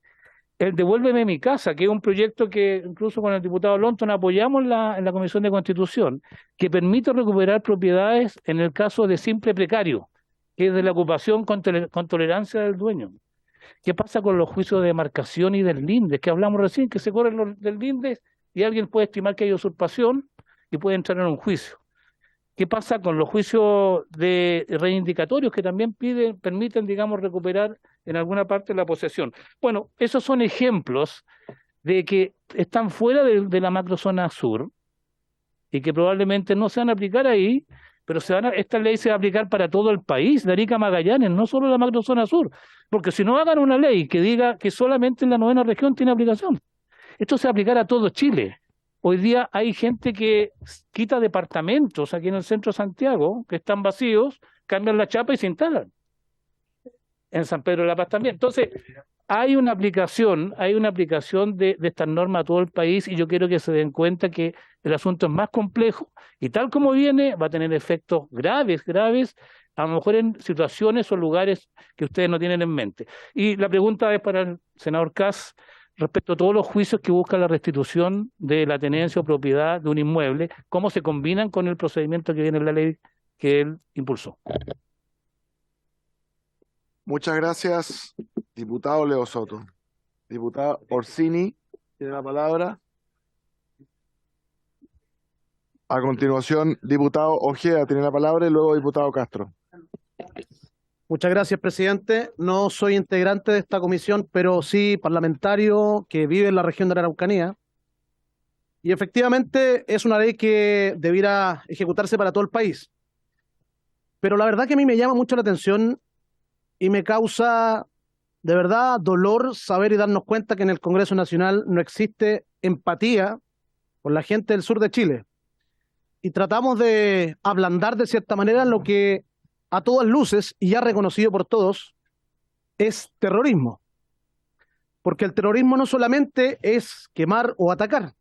El Devuélveme mi casa, que es un proyecto que incluso con el diputado Lonton apoyamos en la Comisión de Constitución, que permite recuperar propiedades en el caso de simple precario, que es de la ocupación con tolerancia del dueño. ¿Qué pasa con los juicios de demarcación y del linde, que hablamos recién, que se corren los del linde y alguien puede estimar que hay usurpación y puede entrar en un juicio? ¿Qué pasa con los juicios de reivindicatorios que también permiten, digamos, recuperar en alguna parte la posesión? Bueno, esos son ejemplos de que están fuera de la macrozona sur y que probablemente no se van a aplicar ahí, pero esta ley se va a aplicar para todo el país, de Arica a Magallanes, no solo la macrozona sur, porque si no hagan una ley que diga que solamente en la 9ª región tiene aplicación, esto se va a aplicar a todo Chile. Hoy día hay gente que quita departamentos aquí en el centro de Santiago, que están vacíos, cambian la chapa y se instalan. En San Pedro de la Paz también. Entonces, hay una aplicación de estas normas a todo el país y yo quiero que se den cuenta que el asunto es más complejo y tal como viene va a tener efectos graves, a lo mejor en situaciones o lugares que ustedes no tienen en mente. Y la pregunta es para el senador Kass respecto a todos los juicios que buscan la restitución de la tenencia o propiedad de un inmueble, ¿cómo se combinan con el procedimiento que viene en la ley que él impulsó? Muchas gracias, diputado Leo Soto. Diputado Orsini, tiene la palabra. A continuación, diputado Ojeda tiene la palabra y luego diputado Castro. Muchas gracias, presidente. No soy integrante de esta comisión, pero sí parlamentario que vive en la región de la Araucanía. Y efectivamente es una ley que debiera ejecutarse para todo el país. Pero la verdad que a mí me llama mucho la atención y me causa de verdad dolor saber y darnos cuenta que en el Congreso Nacional no existe empatía con la gente del sur de Chile. Y tratamos de ablandar de cierta manera lo que a todas luces, y ya reconocido por todos, es terrorismo. Porque el terrorismo no solamente es quemar o atacar,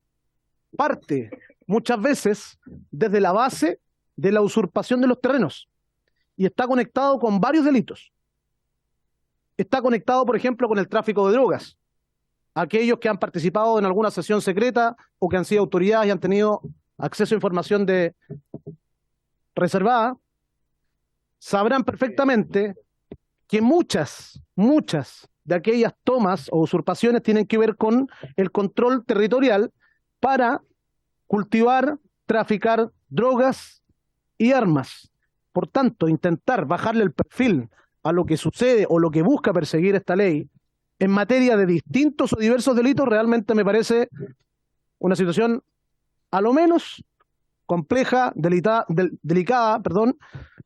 parte muchas veces desde la base de la usurpación de los terrenos y está conectado con varios delitos. Está conectado, por ejemplo, con el tráfico de drogas. Aquellos que han participado en alguna sesión secreta o que han sido autoridades y han tenido acceso a información reservada, sabrán perfectamente que muchas de aquellas tomas o usurpaciones tienen que ver con el control territorial para cultivar, traficar drogas y armas. Por tanto, intentar bajarle el perfil a lo que sucede o lo que busca perseguir esta ley en materia de distintos o diversos delitos realmente me parece una situación a lo menos compleja, delicada,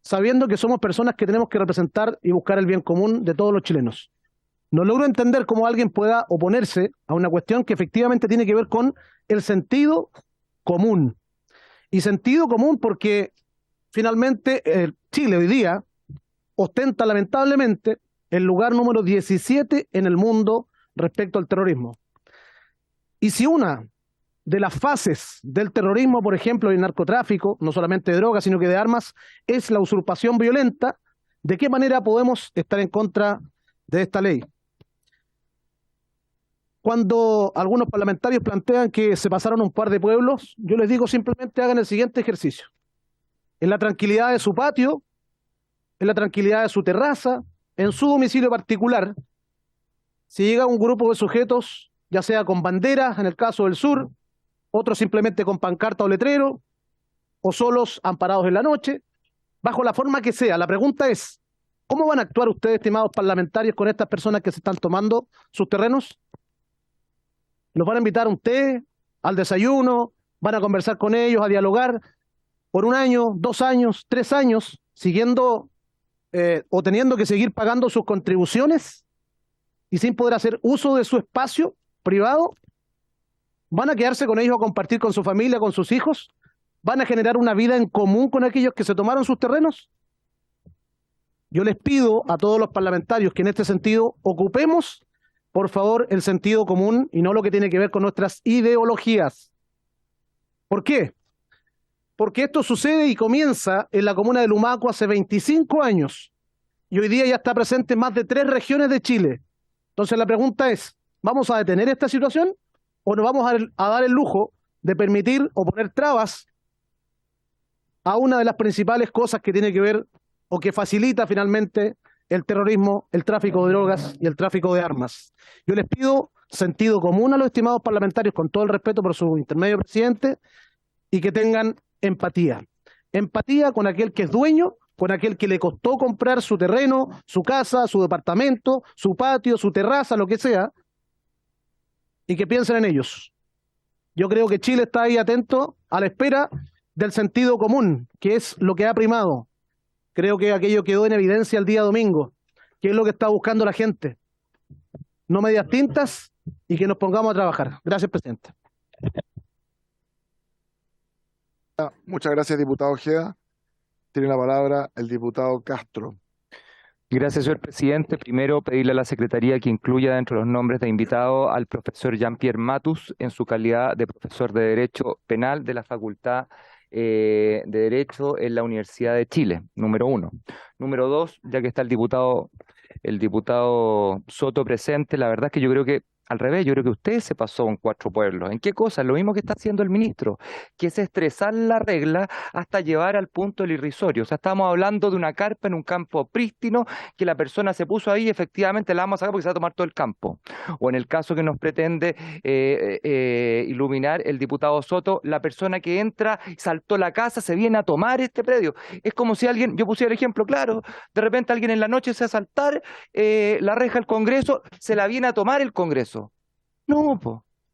sabiendo que somos personas que tenemos que representar y buscar el bien común de todos los chilenos. No logro entender cómo alguien pueda oponerse a una cuestión que efectivamente tiene que ver con el sentido común. Y sentido común porque finalmente Chile hoy día ostenta lamentablemente el lugar número 17 en el mundo respecto al terrorismo. Y si una de las fases del terrorismo, por ejemplo, el narcotráfico, no solamente de drogas, sino que de armas, es la usurpación violenta, ¿de qué manera podemos estar en contra de esta ley? Cuando algunos parlamentarios plantean que se pasaron un par de pueblos, yo les digo simplemente hagan el siguiente ejercicio. En la tranquilidad de su patio, en la tranquilidad de su terraza, en su domicilio particular, si llega un grupo de sujetos, ya sea con banderas, en el caso del sur, otros simplemente con pancarta o letrero, o solos amparados en la noche, bajo la forma que sea. La pregunta es, ¿cómo van a actuar ustedes, estimados parlamentarios, con estas personas que se están tomando sus terrenos? ¿Los van a invitar a un té, al desayuno? ¿Van a conversar con ellos, a dialogar por 1 año, 2 años, 3 años, siguiendo o teniendo que seguir pagando sus contribuciones y sin poder hacer uso de su espacio privado? ¿Van a quedarse con ellos a compartir con su familia, con sus hijos? ¿Van a generar una vida en común con aquellos que se tomaron sus terrenos? Yo les pido a todos los parlamentarios que en este sentido ocupemos, por favor, el sentido común y no lo que tiene que ver con nuestras ideologías. ¿Por qué? Porque esto sucede y comienza en la comuna de Lumaco hace 25 años y hoy día ya está presente en más de 3 regiones de Chile. Entonces la pregunta es, ¿vamos a detener esta situación o nos vamos a dar el lujo de permitir o poner trabas a una de las principales cosas que tiene que ver o que facilita finalmente el terrorismo, el tráfico de drogas y el tráfico de armas? Yo les pido sentido común a los estimados parlamentarios, con todo el respeto por su intermedio, presidente, y que tengan empatía. Empatía con aquel que es dueño, con aquel que le costó comprar su terreno, su casa, su departamento, su patio, su terraza, lo que sea, y que piensen en ellos. Yo creo que Chile está ahí atento a la espera del sentido común, que es lo que ha primado. Creo que aquello quedó en evidencia el día domingo, que es lo que está buscando la gente. No medias tintas y que nos pongamos a trabajar. Gracias, presidente. Muchas gracias, diputado Ojeda. Tiene la palabra el diputado Castro. Gracias, señor presidente. Primero, pedirle a la Secretaría que incluya dentro de los nombres de invitado al profesor Jean-Pierre Matus en su calidad de profesor de Derecho Penal de la Facultad de Derecho en la Universidad de Chile, número 1. Número 2, ya que está el diputado Soto presente, la verdad es que yo creo que al revés, yo creo que usted se pasó en 4 pueblos. ¿En qué cosa? Lo mismo que está haciendo el ministro, que es estresar la regla hasta llevar al punto del irrisorio. O sea, estamos hablando de una carpa en un campo prístino que la persona se puso ahí y efectivamente la vamos a sacar porque se va a tomar todo el campo. O en el caso que nos pretende iluminar el diputado Soto, la persona que entra, saltó la casa, se viene a tomar este predio. Es como si alguien, yo pusiera el ejemplo claro, de repente alguien en la noche se va a saltar la reja del Congreso, se la viene a tomar el Congreso.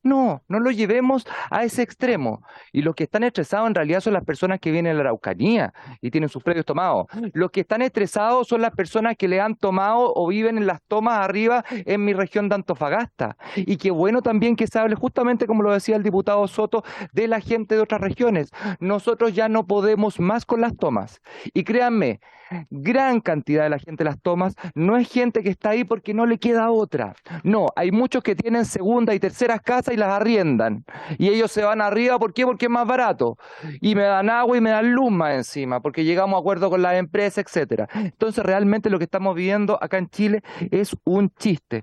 No, no lo llevemos a ese extremo. Y los que están estresados en realidad son las personas que vienen a la Araucanía y tienen sus predios tomados. Los que están estresados son las personas que le han tomado o viven en las tomas arriba en mi región de Antofagasta. Y qué bueno también que se hable, justamente como lo decía el diputado Soto, de la gente de otras regiones. Nosotros ya no podemos más con las tomas. Y créanme, gran cantidad de la gente de las tomas no es gente que está ahí porque no le queda otra. No, hay muchos que tienen segunda y terceras casas y las arriendan. Y ellos se van arriba, ¿por qué? Porque es más barato. Y me dan agua y me dan luz más encima, porque llegamos a acuerdo con las empresas, etcétera. Entonces realmente lo que estamos viviendo acá en Chile es un chiste.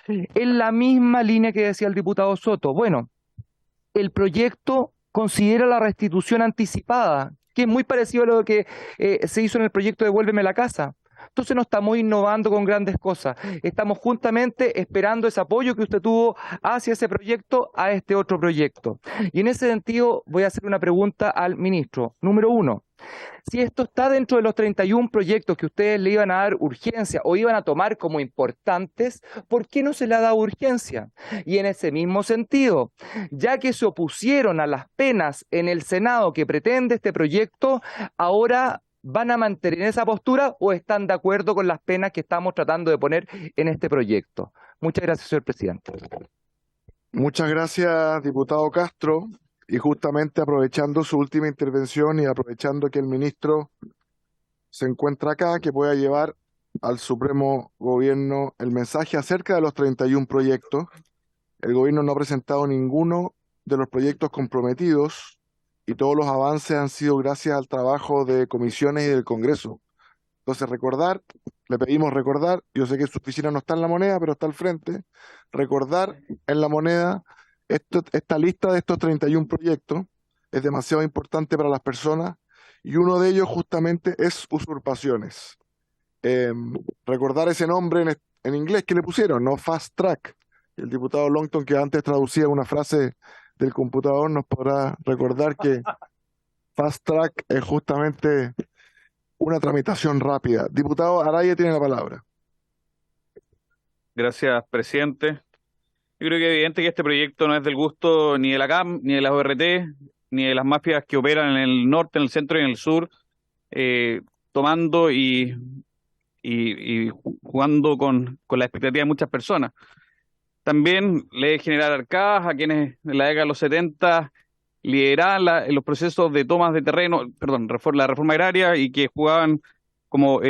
En la misma línea que decía el diputado Soto, bueno, el proyecto considera la restitución anticipada, que es muy parecido a lo que se hizo en el proyecto Devuélveme la casa. Entonces no estamos innovando con grandes cosas, estamos justamente esperando ese apoyo que usted tuvo hacia ese proyecto a este otro proyecto. Y en ese sentido voy a hacer una pregunta al ministro. Número 1, si esto está dentro de los 31 proyectos que ustedes le iban a dar urgencia o iban a tomar como importantes, ¿por qué no se le ha dado urgencia? Y en ese mismo sentido, ya que se opusieron a las penas en el Senado que pretende este proyecto, ahora ¿van a mantener esa postura o están de acuerdo con las penas que estamos tratando de poner en este proyecto? Muchas gracias, señor presidente. Muchas gracias, diputado Castro. Y justamente aprovechando su última intervención y aprovechando que el ministro se encuentra acá, que pueda llevar al Supremo Gobierno el mensaje acerca de los 31 proyectos. El gobierno no ha presentado ninguno de los proyectos comprometidos y todos los avances han sido gracias al trabajo de comisiones y del Congreso. Entonces le pedimos recordar, yo sé que su oficina no está en La Moneda, pero está al frente, recordar en La Moneda esta lista de estos 31 proyectos es demasiado importante para las personas y uno de ellos justamente es usurpaciones. Recordar ese nombre en inglés que le pusieron, no fast track. El diputado Longton, que antes traducía una frase del computador, nos podrá recordar que fast track es justamente una tramitación rápida. Diputado Araya tiene la palabra. Gracias, presidente. Yo creo que es evidente que este proyecto no es del gusto ni de la CAM, ni de las ORT, ni de las mafias que operan en el norte, en el centro y en el sur, tomando y jugando con la expectativa de muchas personas. También le generar arcadas a quienes en la década de los 70 lideraban los procesos de tomas de terreno, la reforma agraria y que jugaban como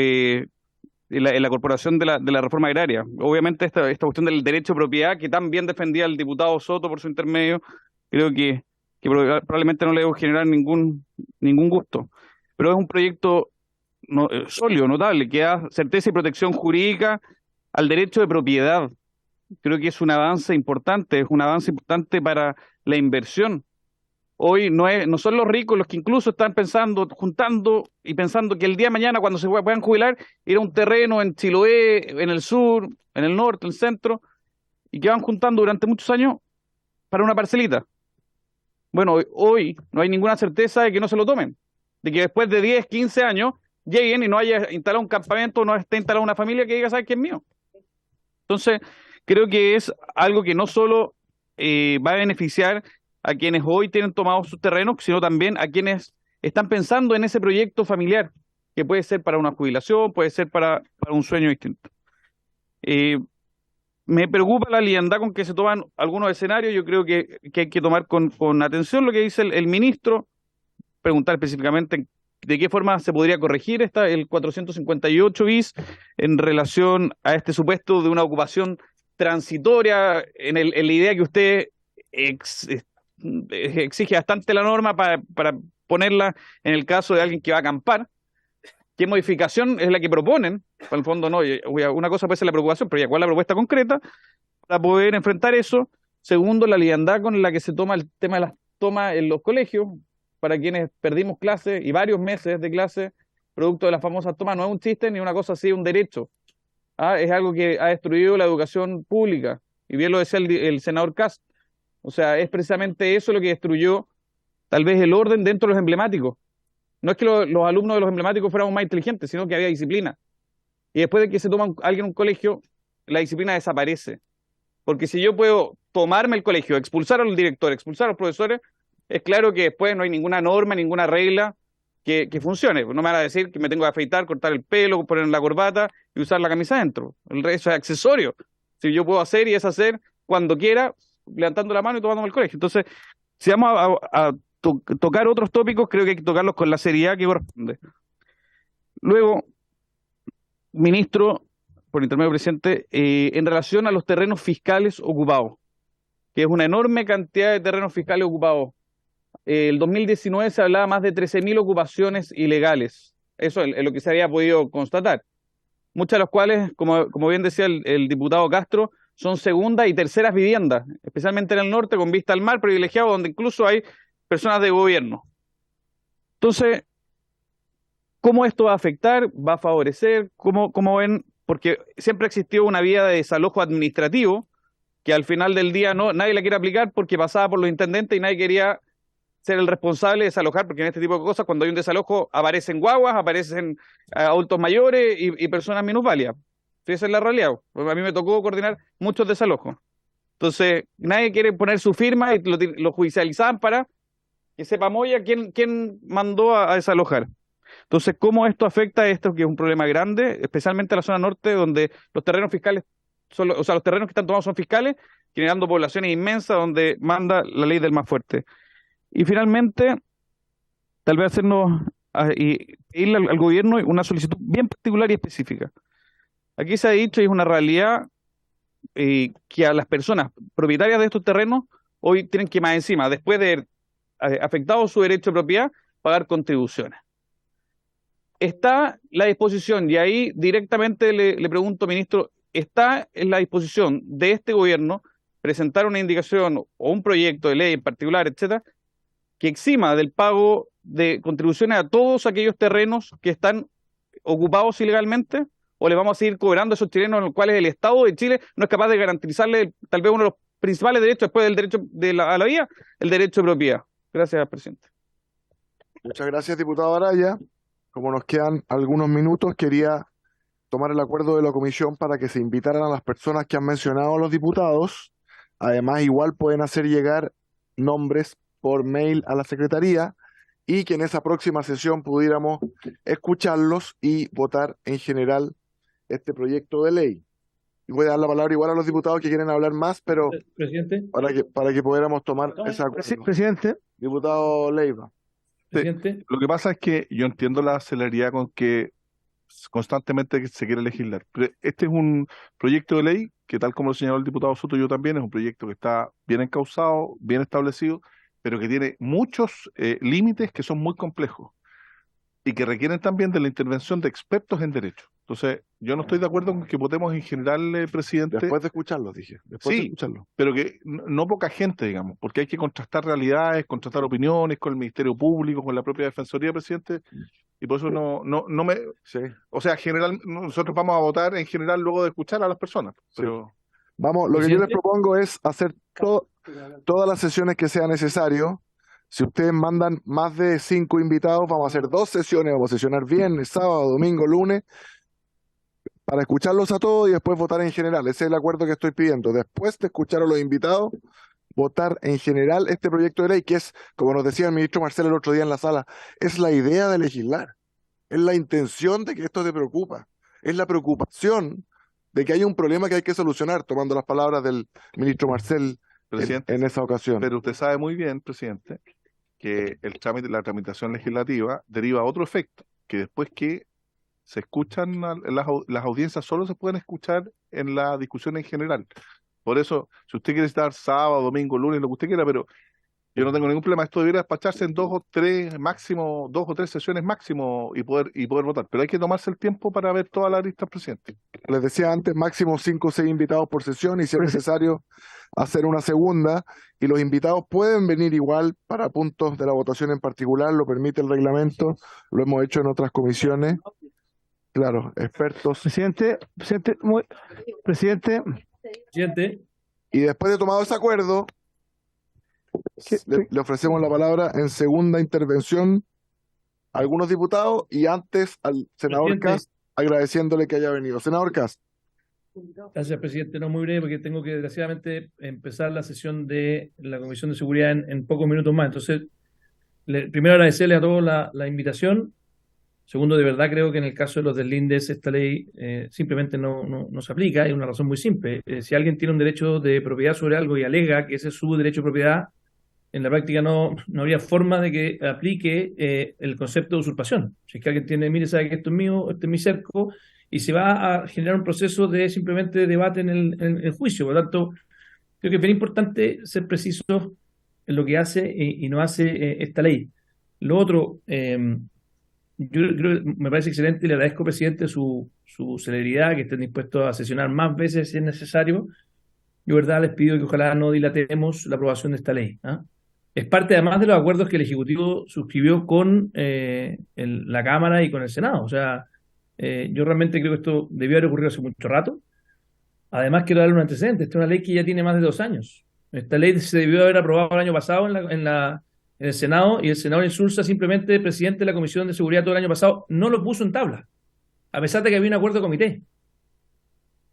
en la corporación de la reforma agraria. Obviamente esta cuestión del derecho de propiedad que tan bien defendía el diputado Soto por su intermedio, creo que probablemente no le debo generar ningún gusto. Pero es un proyecto sólido, notable, que da certeza y protección jurídica al derecho de propiedad. Creo que es un avance importante para la inversión. Hoy no son los ricos los que incluso están juntando y pensando que el día de mañana, cuando se puedan jubilar, ir a un terreno en Chiloé, en el sur, en el norte, en el centro, y que van juntando durante muchos años para una parcelita. Bueno, hoy no hay ninguna certeza de que no se lo tomen, de que después de 10, 15 años lleguen y no haya instalado un campamento, no esté instalada una familia que diga, ¿sabes qué es mío? Entonces, creo que es algo que no solo va a beneficiar a quienes hoy tienen tomados sus terrenos, sino también a quienes están pensando en ese proyecto familiar, que puede ser para una jubilación, puede ser para un sueño distinto. Me preocupa la liviandad con que se toman algunos escenarios. Yo creo que hay que tomar con atención lo que dice el ministro, preguntar específicamente de qué forma se podría corregir el 458 bis en relación a este supuesto de una ocupación transitoria en la idea que usted exige bastante la norma para ponerla en el caso de alguien que va a acampar. ¿Qué modificación es la que proponen? Para el fondo, no, una cosa puede ser la preocupación, pero ya cuál es la propuesta concreta para poder enfrentar eso. Segundo, la liviandad con la que se toma el tema de las tomas en los colegios, para quienes perdimos clases y varios meses de clase producto de las famosas tomas. No es un chiste ni una cosa así, es un derecho. Es algo que ha destruido la educación pública, y bien lo decía el senador Kast. O sea, es precisamente eso lo que destruyó tal vez el orden dentro de los emblemáticos. No es que los alumnos de los emblemáticos fuéramos más inteligentes, sino que había disciplina. Y después de que se toma alguien un colegio, la disciplina desaparece. Porque si yo puedo tomarme el colegio, expulsar al director, expulsar a los profesores, es claro que después no hay ninguna norma, ninguna regla que funcione. No me van a decir que me tengo que afeitar, cortar el pelo, poner la corbata y usar la camisa adentro. El resto es accesorio. Si yo puedo hacer y deshacer cuando quiera, levantando la mano y tomándome el colegio. Entonces, si vamos a tocar otros tópicos, creo que hay que tocarlos con la seriedad que corresponde. Luego, ministro, por intermedio del presidente, en relación a los terrenos fiscales ocupados, que es una enorme cantidad de terrenos fiscales ocupados. El 2019 se hablaba más de 13.000 ocupaciones ilegales. Eso es lo que se había podido constatar. Muchas de las cuales, como bien decía el diputado Castro, son segundas y terceras viviendas, especialmente en el norte, con vista al mar, privilegiado, donde incluso hay personas de gobierno. Entonces, ¿cómo esto va a afectar? ¿Va a favorecer? ¿Cómo ven? Porque siempre existió una vía de desalojo administrativo que al final del día nadie la quiere aplicar porque pasaba por los intendentes y nadie quería ser el responsable de desalojar, porque en este tipo de cosas, cuando hay un desalojo, aparecen guaguas, aparecen adultos mayores y personas minusválidas. Sí, esa es la realidad. A mí me tocó coordinar muchos desalojos. Entonces, nadie quiere poner su firma y lo judicializaban para que sepa Moya quién mandó a desalojar. Entonces, ¿cómo esto afecta a esto, que es un problema grande, especialmente en la zona norte, donde los terrenos fiscales, los terrenos que están tomados son fiscales, generando poblaciones inmensas donde manda la ley del más fuerte? Y finalmente, tal vez hacernos y pedirle al gobierno una solicitud bien particular y específica. Aquí se ha dicho, y es una realidad, que a las personas propietarias de estos terrenos hoy tienen que más encima, después de afectado su derecho de propiedad, pagar contribuciones. Está la disposición, y ahí directamente le pregunto, ministro, ¿está en la disposición de este gobierno presentar una indicación o un proyecto de ley en particular, etcétera, que exima del pago de contribuciones a todos aquellos terrenos que están ocupados ilegalmente? ¿O le vamos a seguir cobrando a esos chilenos, en los cuales el Estado de Chile no es capaz de garantizarle tal vez uno de los principales derechos después del derecho a la vida, el derecho de propiedad? Gracias, presidente. Muchas gracias, diputado Araya. Como nos quedan algunos minutos, quería tomar el acuerdo de la comisión para que se invitaran a las personas que han mencionado los diputados. Además, igual pueden hacer llegar nombres por mail a la Secretaría, y que en esa próxima sesión pudiéramos escucharlos y votar en general este proyecto de ley. Y voy a dar la palabra igual a los diputados que quieren hablar más, pero Presidente. para que pudiéramos tomar esa acuerdo. Presidente. Diputado Leiva. Presidente. Lo que pasa es que yo entiendo la celeridad con que constantemente se quiere legislar. Pero este es un proyecto de ley que, tal como lo señaló el diputado Soto, yo también, es un proyecto que está bien encauzado, bien establecido, pero que tiene muchos límites que son muy complejos y que requieren también de la intervención de expertos en derecho. Entonces, yo no estoy de acuerdo con que votemos en general, presidente. Después de escucharlo, dije. Después de escucharlo. Pero que no poca gente, digamos, porque hay que contrastar realidades, contrastar opiniones con el Ministerio Público, con la propia Defensoría, presidente, y por eso no me... Sí. O sea, nosotros vamos a votar en general luego de escuchar a las personas. Pero... Vamos, lo que yo les propongo es hacer todas las sesiones que sea necesario. Si ustedes mandan más de 5 invitados, vamos a hacer 2 sesiones, vamos a sesionar viernes, sábado, domingo, lunes, para escucharlos a todos y después votar en general. Ese es el acuerdo que estoy pidiendo. Después de escuchar a los invitados, votar en general este proyecto de ley, que es, como nos decía el ministro Marcelo el otro día en la sala, es la idea de legislar, es la intención de que esto te preocupa, es la preocupación de que hay un problema que hay que solucionar, tomando las palabras del ministro Marcel presidente, en esa ocasión. Pero usted sabe muy bien, presidente, que la tramitación legislativa deriva a otro efecto, que después que se escuchan las audiencias solo se pueden escuchar en la discusión en general. Por eso, si usted quiere estar sábado, domingo, lunes, lo que usted quiera, pero yo no tengo ningún problema, esto debería despacharse en 2 o 3 sesiones máximo y poder votar, pero hay que tomarse el tiempo para ver todas las listas, presidente. Les decía antes, máximo 5 o 6 invitados por sesión y si es necesario hacer una segunda, y los invitados pueden venir igual para puntos de la votación en particular, lo permite el reglamento, lo hemos hecho en otras comisiones. Claro, expertos. Presidente. Y después de tomado ese acuerdo, le ofrecemos la palabra en segunda intervención a algunos diputados y antes al senador Cast, agradeciéndole que haya venido. Senador Cast. Gracias, presidente. No, muy breve, porque tengo que, desgraciadamente, empezar la sesión de la Comisión de Seguridad en pocos minutos más. Entonces, primero agradecerle a todos la invitación. Segundo, de verdad creo que en el caso de los deslindes esta ley simplemente no se aplica. Hay una razón muy simple. Si alguien tiene un derecho de propiedad sobre algo y alega que ese es su derecho de propiedad, en la práctica no habría forma de que aplique el concepto de usurpación. Si es que alguien tiene, mire, sabe que esto es mío, este es mi cerco, y se va a generar un proceso de simplemente debate en el juicio. Por lo tanto, creo que es bien importante ser preciso en lo que hace y no hace esta ley. Lo otro, yo creo que me parece excelente y le agradezco, presidente, su celeridad, que estén dispuestos a sesionar más veces si es necesario. Yo, verdad, les pido que ojalá no dilatemos la aprobación de esta ley. Es parte, además, de los acuerdos que el Ejecutivo suscribió con la Cámara y con el Senado. O sea, yo realmente creo que esto debió haber ocurrido hace mucho rato. Además, quiero darle un antecedente. Esta es una ley que ya tiene más de 2 años. Esta ley se debió haber aprobado el año pasado en el Senado, y el senador Insulza, simplemente presidente de la Comisión de Seguridad todo el año pasado, no lo puso en tabla, a pesar de que había un acuerdo de comité.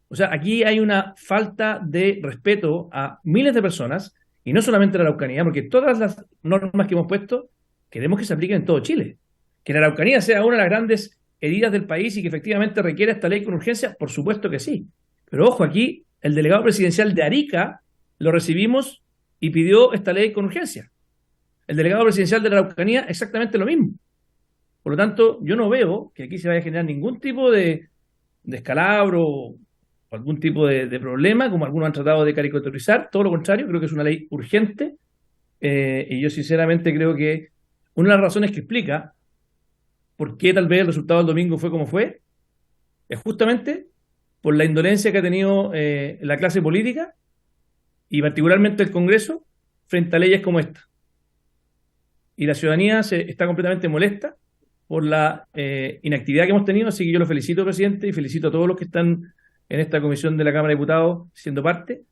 O sea, aquí hay una falta de respeto a miles de personas, y no solamente en la Araucanía, porque todas las normas que hemos puesto queremos que se apliquen en todo Chile. Que la Araucanía sea una de las grandes heridas del país y que efectivamente requiera esta ley con urgencia, por supuesto que sí. Pero ojo, aquí el delegado presidencial de Arica lo recibimos y pidió esta ley con urgencia. El delegado presidencial de la Araucanía exactamente lo mismo. Por lo tanto, yo no veo que aquí se vaya a generar ningún tipo de descalabro o algún tipo de problema, como algunos han tratado de caricaturizar. Todo lo contrario, creo que es una ley urgente, y yo sinceramente creo que una de las razones que explica por qué tal vez el resultado del domingo fue como fue es justamente por la indolencia que ha tenido la clase política y particularmente el Congreso frente a leyes como esta. Y la ciudadanía está completamente molesta por la inactividad que hemos tenido, así que yo lo felicito, presidente, y felicito a todos los que están en esta comisión de la Cámara de Diputados siendo parte,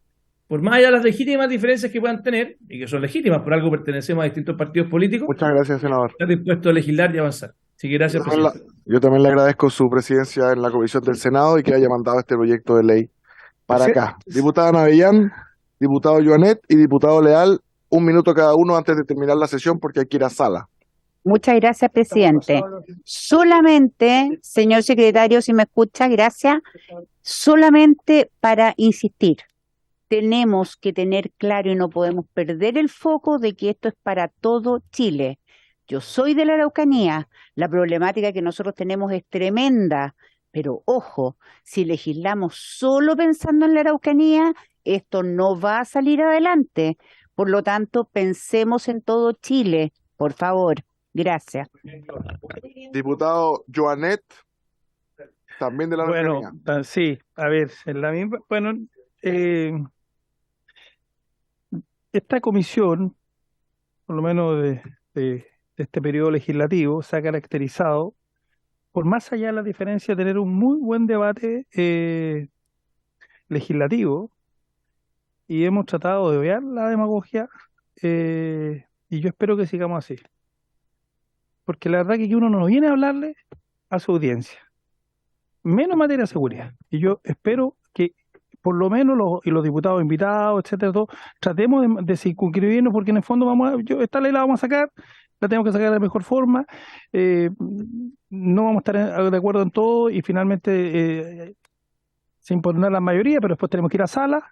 por más allá de las legítimas diferencias que puedan tener, y que son legítimas, por algo pertenecemos a distintos partidos políticos. Muchas gracias, senador. Estar dispuesto a legislar y avanzar. Así que gracias, presidente. Yo también le agradezco su presidencia en la comisión del Senado y que haya mandado este proyecto de ley para acá. Diputada Navellán, diputado Joanet y diputado Leal, 1 minuto cada uno antes de terminar la sesión porque hay que ir a sala. Muchas gracias, presidente. Solamente, señor secretario, si me escucha, gracias. Solamente para insistir, tenemos que tener claro y no podemos perder el foco de que esto es para todo Chile. Yo soy de la Araucanía, la problemática que nosotros tenemos es tremenda, pero ojo, si legislamos solo pensando en la Araucanía, esto no va a salir adelante. Por lo tanto, pensemos en todo Chile, por favor. Gracias. Diputado Joanet, también de la Araucanía. Bueno, sí, a ver, en la misma, bueno, esta comisión, por lo menos de este periodo legislativo, se ha caracterizado por, más allá de la diferencia, de tener un muy buen debate legislativo, y hemos tratado de obviar la demagogia, y yo espero que sigamos así. Porque la verdad que uno no viene a hablarle a su audiencia, menos en materia de seguridad. Y yo espero que por lo menos los diputados invitados, etcétera, todo, tratemos de circunscribirnos, porque en el fondo esta ley la vamos a sacar, la tenemos que sacar de la mejor forma, no vamos a estar de acuerdo en todo y finalmente se impondrá la mayoría, pero después tenemos que ir a sala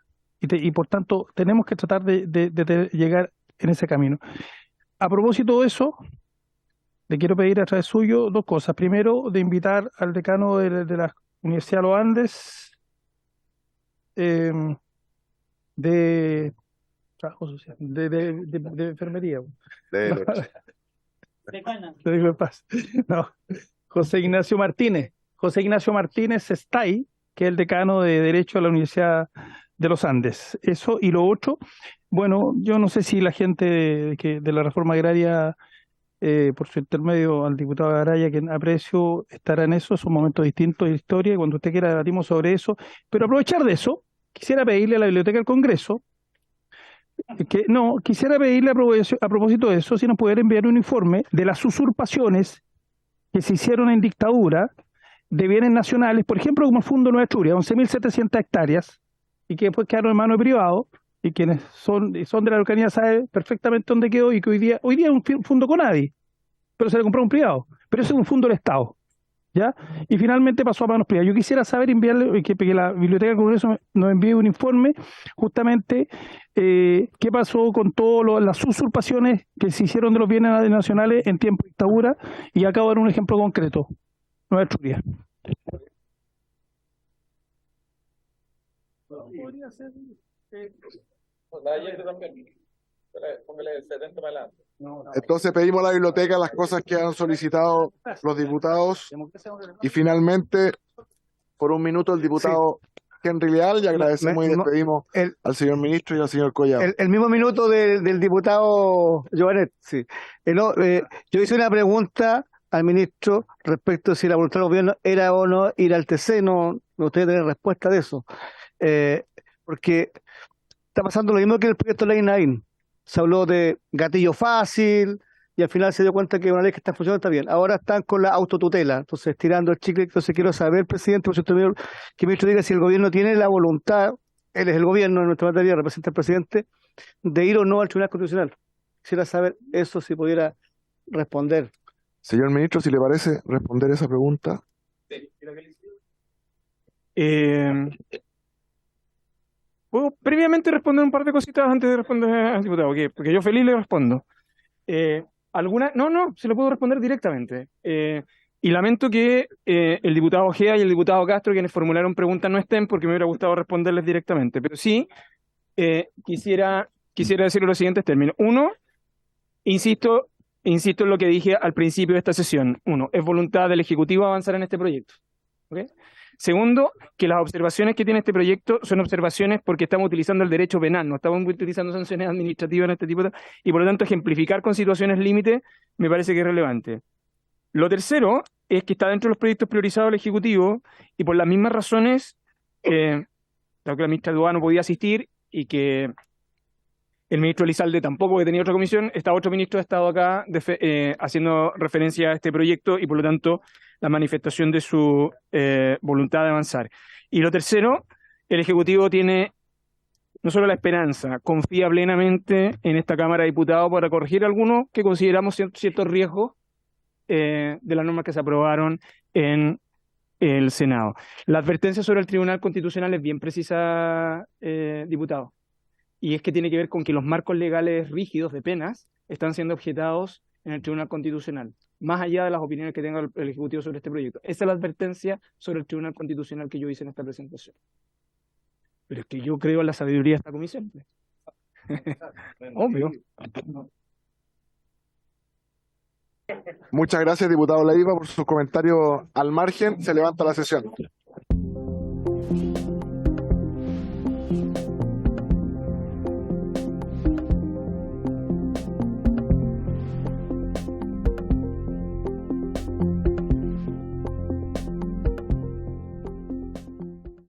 y por tanto tenemos que tratar de llegar en ese camino. a propósito de eso, le quiero pedir a través suyo dos cosas. Primero, de invitar al decano de la Universidad de los Andes, de trabajo social, de enfermería. Te digo en paz. No, José Ignacio Martínez. José Ignacio Martínez Estay, que es el decano de Derecho de la Universidad de los Andes. Eso, y lo otro, bueno, yo no sé si la gente de la reforma agraria, por su intermedio al diputado Araya, que aprecio, estará en eso, son momentos distintos de la historia, y cuando usted quiera debatimos sobre eso, pero aprovechar de eso, quisiera pedirle a la Biblioteca del Congreso, quisiera pedirle a propósito de eso, si nos pudiera enviar un informe de las usurpaciones que se hicieron en dictadura de bienes nacionales, por ejemplo, como el Fundo Nueva Asturias, 11.700 hectáreas, y que después quedaron en manos de privados, y quienes son de la Araucanía saben perfectamente dónde quedó, y que hoy día es un fondo con nadie, pero se le compró a un privado, pero ese es un fondo del Estado, ¿ya? Y finalmente pasó a manos privadas. Yo quisiera saber, enviarle, que la Biblioteca del Congreso nos envíe un informe, justamente, qué pasó con todas las usurpaciones que se hicieron de los bienes nacionales en tiempo de dictadura, y acabo de dar un ejemplo concreto, Nueva Asturias. Podría ser... La ayer también. Póngale el 70 para adelante. Entonces pedimos a la biblioteca las cosas que han solicitado los diputados, y finalmente, por un minuto, el diputado Henry Leal, y agradecemos y despedimos al señor ministro y al señor Collado. El mismo minuto del diputado Joanet, sí. Yo hice una pregunta al ministro respecto a si la voluntad del gobierno era o no ir al TC, no me gustaría tener respuesta de eso, porque está pasando lo mismo que el proyecto de ley Naín. Se habló de gatillo fácil y al final se dio cuenta que una ley que está funcionando está bien. Ahora están con la autotutela, entonces tirando el chicle. Entonces quiero saber, presidente, por cierto, que el ministro diga si el gobierno tiene la voluntad, él es el gobierno en nuestra materia, representa al presidente, de ir o no al Tribunal Constitucional. Quisiera saber eso, si pudiera responder. Señor ministro, si le parece responder esa pregunta. ¿Puedo previamente responder un par de cositas antes de responder al diputado? Porque yo feliz le respondo. No, se lo puedo responder directamente. Y lamento que el diputado Ojea y el diputado Castro, quienes formularon preguntas, no estén, porque me hubiera gustado responderles directamente. Pero sí, quisiera decir los siguientes términos. Uno, insisto en lo que dije al principio de esta sesión. Uno, es voluntad del Ejecutivo avanzar en este proyecto. ¿Okay? Segundo, que las observaciones que tiene este proyecto son observaciones porque estamos utilizando el derecho penal, no estamos utilizando sanciones administrativas en este tipo y por lo tanto ejemplificar con situaciones límite me parece que es relevante. Lo tercero es que está dentro de los proyectos priorizados del Ejecutivo, y por las mismas razones, dado que la ministra Duá no podía asistir y que el ministro Elizalde tampoco, que tenía otra comisión, otro ministro ha estado acá haciendo referencia a este proyecto, y por lo tanto la manifestación de su voluntad de avanzar. Y lo tercero, el Ejecutivo tiene no solo la esperanza, confía plenamente en esta Cámara de Diputados para corregir algunos que consideramos ciertos riesgos de las normas que se aprobaron en el Senado. La advertencia sobre el Tribunal Constitucional es bien precisa, diputado, y es que tiene que ver con que los marcos legales rígidos de penas están siendo objetados en el Tribunal Constitucional, más allá de las opiniones que tenga el Ejecutivo sobre este proyecto. Esa es la advertencia sobre el Tribunal Constitucional que yo hice en esta presentación. Pero es que yo creo en la sabiduría de esta comisión. Obvio. Muchas gracias, diputado Leiva, por sus comentarios al margen. Se levanta la sesión.